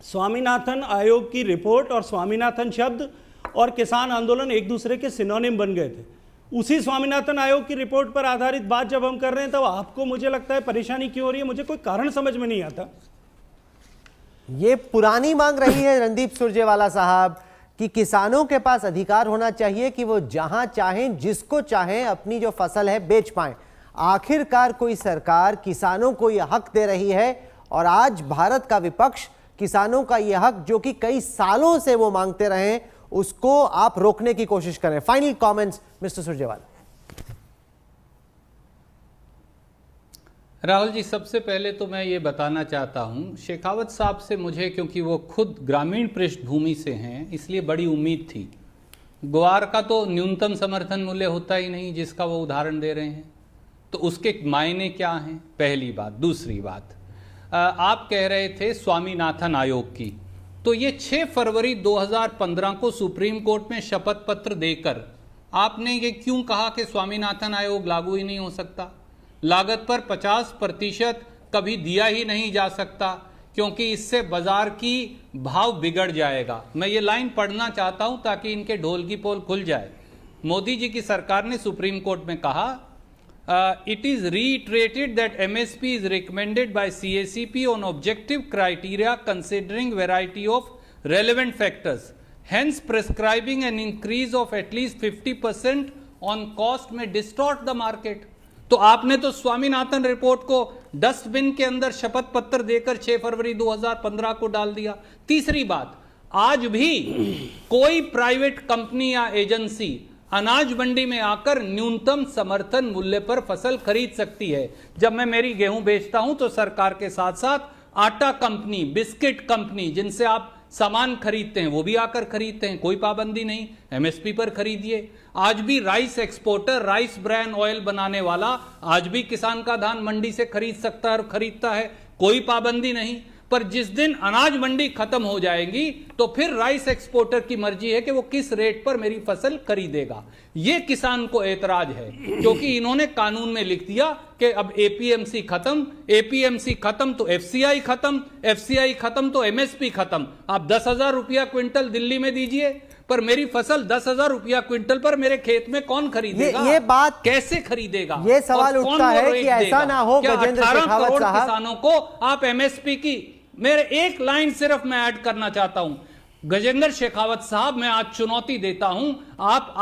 स्वामीनाथन आयोग की रिपोर्ट और स्वामीनाथन शब्द और किसान आंदोलन एक दूसरे के सिनोनिम बन गए थे। उसी स्वामीनाथन आयोग की रिपोर्ट पर आधारित बात जब हम कर रहे हैं, तब आपको मुझे लगता है परेशानी क्यों हो रही है, मुझे कोई कारण समझ में नहीं आता। ये पुरानी मांग रही है रणदीप सुरजेवाला साहब कि किसानों के पास अधिकार होना चाहिए कि वो जहां चाहें, जिसको चाहें अपनी जो फसल है बेच पाएं। आखिरकार कोई सरकार किसानों को यह हक दे रही है, और आज भारत का विपक्ष किसानों का यह हक जो कि कई सालों से वो मांगते रहे, उसको आप रोकने की कोशिश करें। Final comments mister Surjewala. Rahul ji, सबसे पहले तो मैं ये बताना चाहता हूँ शेखावत साहब से मुझे, क्योंकि वो खुद ग्रामीण पृष्ठभूमि से हैं, इसलिए बड़ी उम्मीद थी। ग्वार का तो न्यूनतम समर्थन मूल्य होता ही नहीं जिसका वो उदाहरण दे रहे हैं, तो उसके मायने क्या हैं, पहली बात। दूसरी बात, आप कह रहे थे स्वामीनाथन आयोग की, तो ये 6 फरवरी 2015 को सुप्रीम कोर्ट में शपथ पत्र देकर आपने ये क्यों कहा कि स्वामीनाथन आयोग लागू ही नहीं हो सकता? लागत पर 50% कभी दिया ही नहीं जा सकता, क्योंकि इससे बाजार की भाव बिगड़ जाएगा। मैं ये लाइन पढ़ना चाहता हूं ताकि इनके ढोल की पोल खुल जाए। मोदी जी की सरकार ने सुप्रीम कोर्ट में कहा, it is reiterated that MSP is recommended by CACP on objective criteria considering variety of relevant factors. Hence, prescribing an increase of at least 50% on cost may distort the market. तो आपने तो Swaminathan report को dustbin के अंदर शपथ पत्र देकर 6 फरवरी 2015 को डाल दिया। तीसरी बात, आज भी कोई प्राइवेट कंपनी या एजेंसी अनाज मंडी में आकर न्यूनतम समर्थन मूल्य पर फसल खरीद सकती है। जब मैं मेरी गेहूं बेचता हूं तो सरकार के साथ साथ आटा कंपनी, बिस्किट कंपनी, जिनसे आप सामान खरीदते हैं, वो भी आकर खरीदते हैं, कोई पाबंदी नहीं, एमएसपी पर खरीदिए। आज भी rice exporter, rice brand oil बनाने वाला आज भी किसान का धान मंडी से खरीद सकता है और खरीदता है, कोई पाबंदी नहीं। पर जिस दिन अनाज मंडी खत्म हो जाएगी तो फिर राइस एक्सपोर्टर की मर्जी है कि वो किस रेट पर मेरी फसल खरीदेगा। ये किसान को एतराज है, क्योंकि इन्होंने कानून में लिख दिया कि अब एपीएमसी खत्म, एपीएमसी खत्म तो एफसीआई खत्म, एफसीआई खत्म तो एमएसपी खत्म। आप 10,000 रुपया क्विंटल दिल्ली में दीजिए, पर मेरी फसल 10,000 रुपया क्विंटल पर मेरे खेत में कौन खरीदेगा? ये बात कैसे खरीदेगा? ये सवाल उठता है कि ऐसा ना हो गजेंद्र शेखावत साहब, किसानों को आप एमएसपी की, मेरे एक लाइन सिर्फ मैं ऐड करना चाहता हूं। गजेंद्र शेखावत साहब, मैं आज चुनौती देता हूं, आप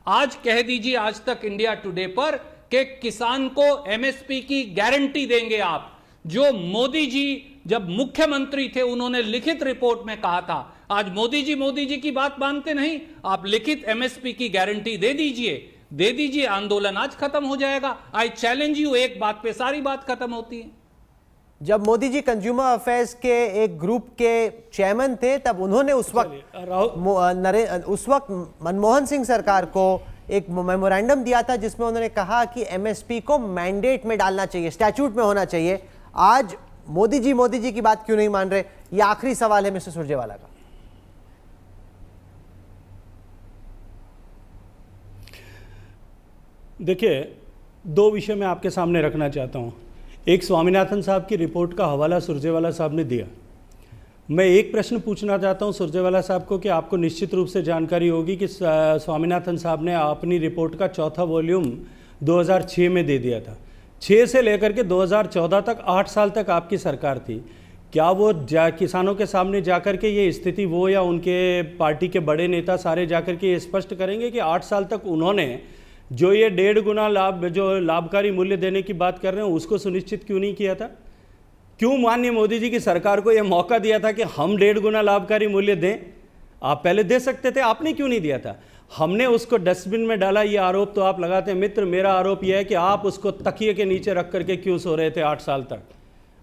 आज कह दीजिए आज तक इंडिया टुडे पर कि किसान को एमएसपी की गारंटी देंगे आप, जो मोदी जी जब मुख्यमंत्री थे उन्होंने लिखित रिपोर्ट में कहा था। आज मोदी जी की बात मानते नहीं, आप लिखित एमएसपी की गारंटी दे दीजिए, आंदोलन आज खत्म हो जाएगा। आई चैलेंज यू, एक बात पे सारी बात खत्म होती है। जब मोदी जी कंज्यूमर अफेयर्स के एक ग्रुप के चेयरमैन थे तब उन्होंने उस वक्त मनमोहन सिंह सरकार को एक मेमोरेंडम दिया था जिसमें उन्होंने कहा कि एमएसपी को मैंडेट में डालना चाहिए, स्टैट्यूट में होना चाहिए। आज मोदी जी की बात क्यों नहीं मान रहे? ये आखिरी सवाल है मिस्टर सुरजेवाला का। देखिए, दो विषय मैं आपके सामने रखना चाहता हूं। एक, स्वामीनाथन साहब की रिपोर्ट का हवाला सुरजेवाला साहब ने दिया। मैं एक प्रश्न पूछना चाहता हूं सुरजेवाला साहब को कि आपको निश्चित रूप से जानकारी होगी कि स्वामीनाथन साहब ने अपनी रिपोर्ट का चौथा वॉल्यूम 2006 में दे दिया था। 6 से लेकर के 2014 तक 8 साल तक आपकी सरकार थी। क्या वो किसानों के सामने जाकर के ये स्थिति वो या उनके पार्टी के बड़े नेता सारे जाकर के ये स्पष्ट करेंगे कि 8 साल तक उन्होंने जो ये 1.5 गुना लाभकारी मूल्य देने की बात कर रहे हैं उसको सुनिश्चित क्यों नहीं किया था? क्यों माननीय मोदी जी की सरकार को यह मौका दिया था कि हम 1.5 गुना लाभकारी मूल्य दें? आप पहले दे सकते थे, आपने क्यों नहीं दिया था? हमने उसको डस्टबिन में डाला, ये आरोप तो आप लगाते हैं। मित्र, मेरा आरोप यह है कि आप उसको तकिए के नीचे रख करके क्यों सो रहे थे 8 साल तक?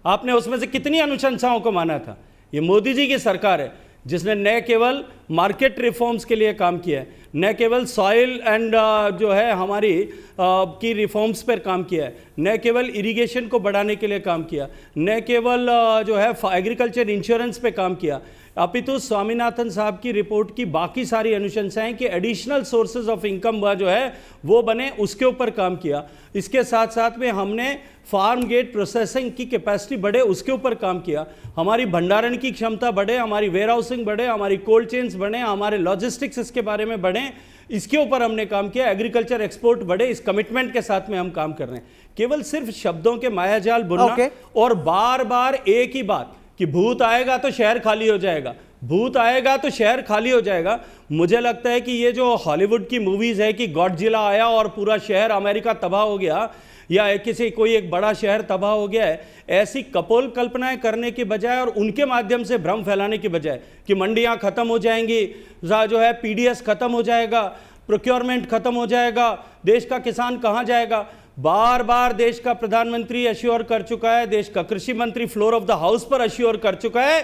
आपने उसमें से कितनी अनुशंसाओं को माना था? ये मोदी जी की सरकार है जिसने न केवल मार्केट रिफॉर्म्स के लिए काम किया है, न केवल सॉइल एंड जो है हमारी की रिफॉर्म्स पर काम किया है, न केवल इरिगेशन को बढ़ाने के लिए काम किया, न केवल जो है एग्रीकल्चर इंश्योरेंस पे काम किया, अपितु स्वामीनाथन साहब की रिपोर्ट की बाकी सारी अनुशंसाएं कि एडिशनल सोर्सेज ऑफ इनकम जो है वो बने, उसके ऊपर काम किया। इसके साथ साथ में हमने फार्म गेट प्रोसेसिंग की कैपेसिटी बढ़े, उसके ऊपर काम किया। हमारी भंडारण की क्षमता बढ़े, हमारी वेयर हाउसिंग बढ़े, हमारी कोल्ड चेन्स बढ़े, हमारे लॉजिस्टिक्स इसके बारे में बढ़े, इसके ऊपर हमने काम किया। एग्रीकल्चर एक्सपोर्ट बढ़े, इस कमिटमेंट के साथ में हम काम कर रहे हैं। केवल सिर्फ शब्दों के मायाजाल बुनना और बार बार एक ही बात कि भूत आएगा तो शहर खाली हो जाएगा, भूत आएगा तो शहर खाली हो जाएगा। मुझे लगता है कि ये जो हॉलीवुड की मूवीज है कि गॉडजिला आया और पूरा शहर अमेरिका तबाह हो गया या कोई एक बड़ा शहर तबाह हो गया है, ऐसी कपोल कल्पनाएं करने की बजाय और उनके माध्यम से भ्रम फैलाने की बजाय कि मंडियां खत्म हो जाएंगी, जो है पीडीएस खत्म हो जाएगा, प्रोक्योरमेंट खत्म हो जाएगा, देश का किसान कहां जाएगा? बार बार देश का प्रधानमंत्री अश्योर कर चुका है, देश का कृषि मंत्री फ्लोर ऑफ द हाउस पर अश्योर कर चुका है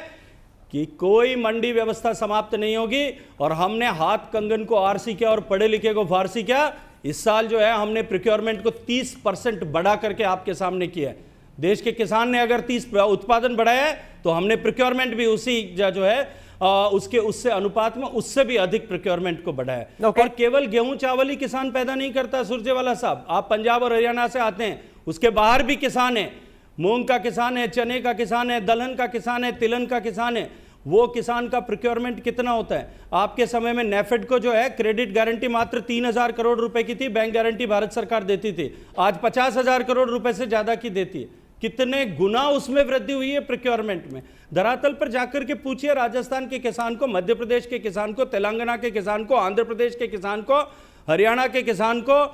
कि कोई मंडी व्यवस्था समाप्त नहीं होगी। और हमने हाथ कंगन को आरसी किया और पढ़े लिखे को फारसी किया। इस साल जो है हमने प्रोक्योरमेंट को 30% बढ़ा करके आपके सामने किया है। देश के किसान ने अगर 30 उत्पादन बढ़ाया है तो हमने प्रोक्योरमेंट भी उसी जो है उससे अनुपात में उससे भी अधिक प्रोक्योरमेंट को बढ़ाया। और केवल गेहूं चावल ही किसान पैदा नहीं करता सुरजेवाला साहब, आप पंजाब और हरियाणा से आते हैं, उसके बाहर भी किसान है। मूंग का किसान है, चने का किसान है, दलहन का किसान है, तिलहन का किसान है। वो किसान का प्रोक्योरमेंट कितना होता है? आपके समय में नेफेड को जो है क्रेडिट गारंटी मात्र 3,000 करोड़ रुपए की थी, बैंक गारंटी भारत सरकार देती थी। आज 50,000 करोड़ रुपए से ज्यादा की देती है। कितने गुना उसमें वृद्धि हुई है प्रोक्योरमेंट में। धरातल पर जाकर के पूछिए राजस्थान के किसान को, मध्य प्रदेश के किसान को, तेलंगाना के किसान को, आंध्र प्रदेश के किसान को, हरियाणा के किसान को,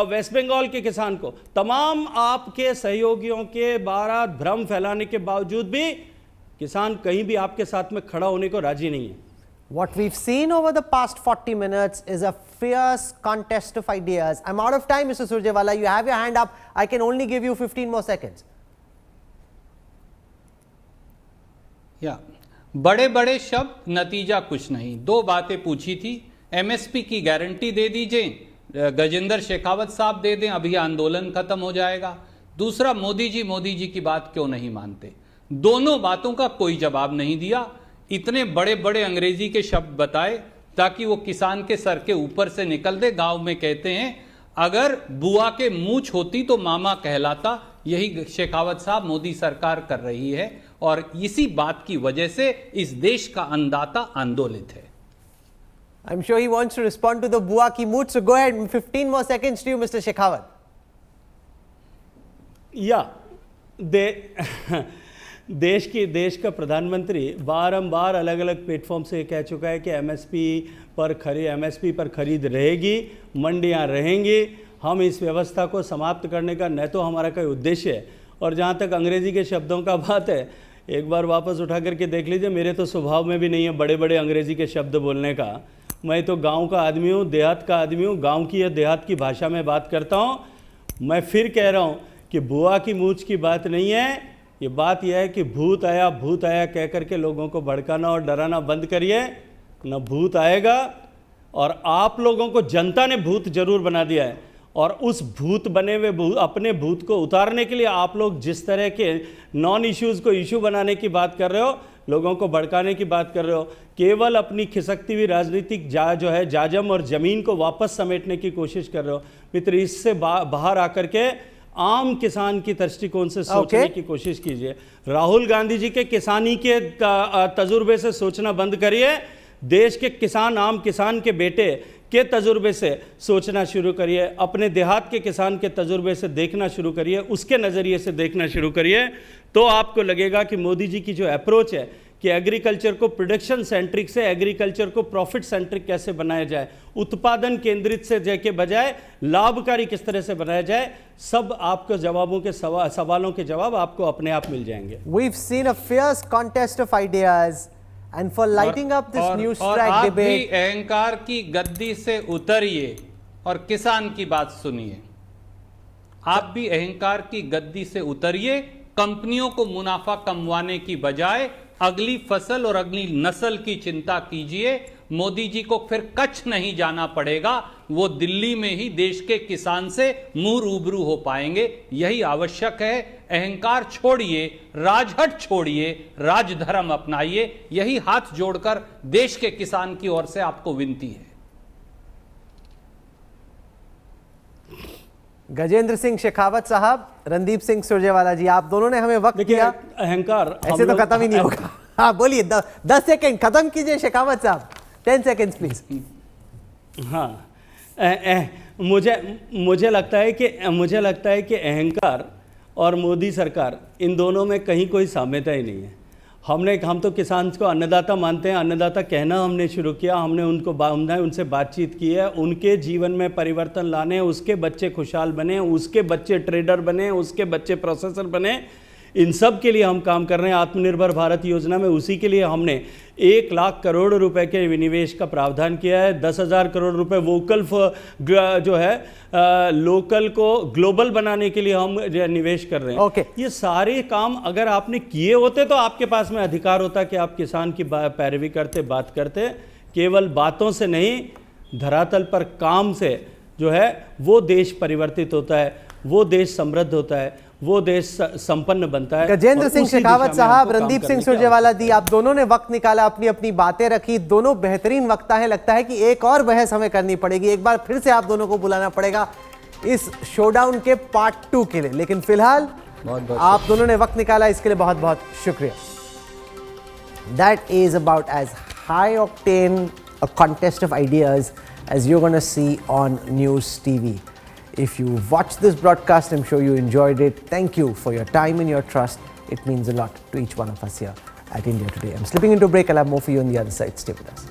वेस्ट बंगाल के किसान को। तमाम आपके सहयोगियों के बारा भ्रम फैलाने के बावजूद भी किसान कहीं भी आपके साथ में खड़ा होने को राजी नहीं है। What we've seen over the past 40 minutes is a fierce contest of ideas. I'm out of time, Mr. Surjewala. You have your hand up. I can only give you 15 more seconds. बड़े बड़े शब्द, नतीजा कुछ नहीं। दो बातें पूछी थी, एमएसपी की गारंटी दे दीजिए, गजेंद्र शेखावत साहब दे दें, अभी आंदोलन खत्म हो जाएगा। दूसरा, मोदी जी की बात क्यों नहीं मानते? दोनों बातों का कोई जवाब नहीं दिया। इतने बड़े बड़े अंग्रेजी के शब्द बताए ताकि वो किसान के सर के ऊपर से निकल दे। गांव में कहते हैं अगर बुआ के मूंछ होती तो मामा कहलाता। यही शेखावत साहब मोदी सरकार कर रही है और इसी बात की वजह से इस देश का अन्नदाता आंदोलित है। I'm sure he wants to respond to the बुआ की मूंछ, so go ahead. 15 more seconds to you, Mr. Shekhawat. देश का प्रधानमंत्री बारंबार अलग अलग प्लेटफॉर्म से कह चुका है कि एमएसपी पर खरीद रहेगी, मंडियां रहेंगी। हम इस व्यवस्था को समाप्त करने का न तो हमारा कोई उद्देश्य है। और जहाँ तक अंग्रेजी के शब्दों का बात है, एक बार वापस उठा करके देख लीजिए, मेरे तो स्वभाव में भी नहीं है बड़े बड़े अंग्रेजी के शब्द बोलने का। मैं तो गांव का आदमी हूँ, देहात का आदमी हूँ, गांव की या देहात की भाषा में बात करता हूँ। मैं फिर कह रहा हूँ कि बुआ की मूंछ की बात नहीं है, ये बात यह है कि भूत आया कह करके लोगों को भड़काना और डराना बंद करिए। न भूत आएगा, और आप लोगों को जनता ने भूत जरूर बना दिया है, और उस भूत बने हुए अपने भूत को उतारने के लिए आप लोग जिस तरह के नॉन इश्यूज़ को इशू बनाने की बात कर रहे हो, लोगों को भड़काने की बात कर रहे हो, केवल अपनी खिसकती हुई राजनीतिक जो है जाजम और ज़मीन को वापस समेटने की कोशिश कर रहे हो। मित्र, इससे बाहर आकर के आम किसान की दृष्टिकोण से सोचने की कोशिश कीजिए। राहुल गांधी जी के किसानी के तजुर्बे से सोचना बंद करिए। देश के किसान, आम किसान के बेटे के तजुर्बे से सोचना शुरू करिए। अपने देहात के किसान के तजुर्बे से देखना शुरू करिए, उसके नज़रिए से देखना शुरू करिए। तो आपको लगेगा कि मोदी जी की जो अप्रोच है कि एग्रीकल्चर को प्रोडक्शन सेंट्रिक से एग्रीकल्चर को प्रॉफिट सेंट्रिक कैसे बनाया जाए, उत्पादन केंद्रित से के बजाय लाभकारी किस तरह से बनाया जाए, सब आपको जवाबों के सवालों के जवाब आपको अपने आप मिल जाएंगे। We've seen a fierce contest of ideas, and for lighting up this news और track आप debate, भी अहंकार की गद्दी से उतरिए और किसान की बात सुनिए। आप भी अहंकार की गद्दी से उतरिए। कंपनियों को मुनाफा कमवाने की बजाय अगली फसल और अगली नस्ल की चिंता कीजिए। मोदी जी को फिर कच्छ नहीं जाना पड़ेगा, वो दिल्ली में ही देश के किसान से मुंह रूबरू हो पाएंगे। यही आवश्यक है। अहंकार छोड़िए, राजहट छोड़िए, राजधर्म अपनाइए। यही हाथ जोड़कर देश के किसान की ओर से आपको विनती है। गजेंद्र सिंह शेखावत साहब, रणदीप सिंह सुरजेवाला जी, आप दोनों ने हमें वक्त देखिए, दिया। अहंकार ऐसे तो खत्म ही नहीं होगा। हाँ बोलिए, 10 सेकंड खत्म कीजिए शेखावत साहब। 10 सेकंड्स प्लीज। हाँ, मुझे लगता है कि अहंकार और मोदी सरकार, इन दोनों में कहीं कोई साम्यता ही नहीं है। हम तो किसान को अन्नदाता मानते हैं। अन्नदाता कहना हमने शुरू किया, हमने उनसे बातचीत की है। उनके जीवन में परिवर्तन लाने, उसके बच्चे खुशहाल बने, उसके बच्चे ट्रेडर बने, उसके बच्चे प्रोसेसर बने, इन सब के लिए हम काम कर रहे हैं। आत्मनिर्भर भारत योजना में उसी के लिए हमने 1 लाख करोड़ रुपए के विनिवेश का प्रावधान किया है। 10,000 करोड़ रुपए वोकल जो है लोकल को ग्लोबल बनाने के लिए हम निवेश कर रहे हैं। Okay. ये सारे काम अगर आपने किए होते तो आपके पास में अधिकार होता कि आप किसान की पैरवी करते, बात करते। केवल बातों से नहीं, धरातल पर काम से जो है वो देश परिवर्तित होता है, वो देश समृद्ध होता है, वो देश संपन्न बनता है। गजेंद्र सिंह शेखावत साहब, रणदीप सिंह सुरजेवाला जी, आप दोनों ने वक्त निकाला, अपनी अपनी बातें रखी। दोनों बेहतरीन वक्ता है। लगता है कि एक और बहस हमें करनी पड़ेगी। एक बार फिर से आप दोनों को बुलाना पड़ेगा इस शोडाउन के पार्ट 2 के लिए। लेकिन फिलहाल आप दोनों ने वक्त निकाला, इसके लिए बहुत बहुत शुक्रिया। That is about as high octane a contest of ideas as you're going to see on News TV. If you watched this broadcast, I'm sure you enjoyed it. Thank you for your time and your trust. It means a lot to each one of us here at India Today. I'm slipping into a break. I'll have more for you on the other side. Stay with us.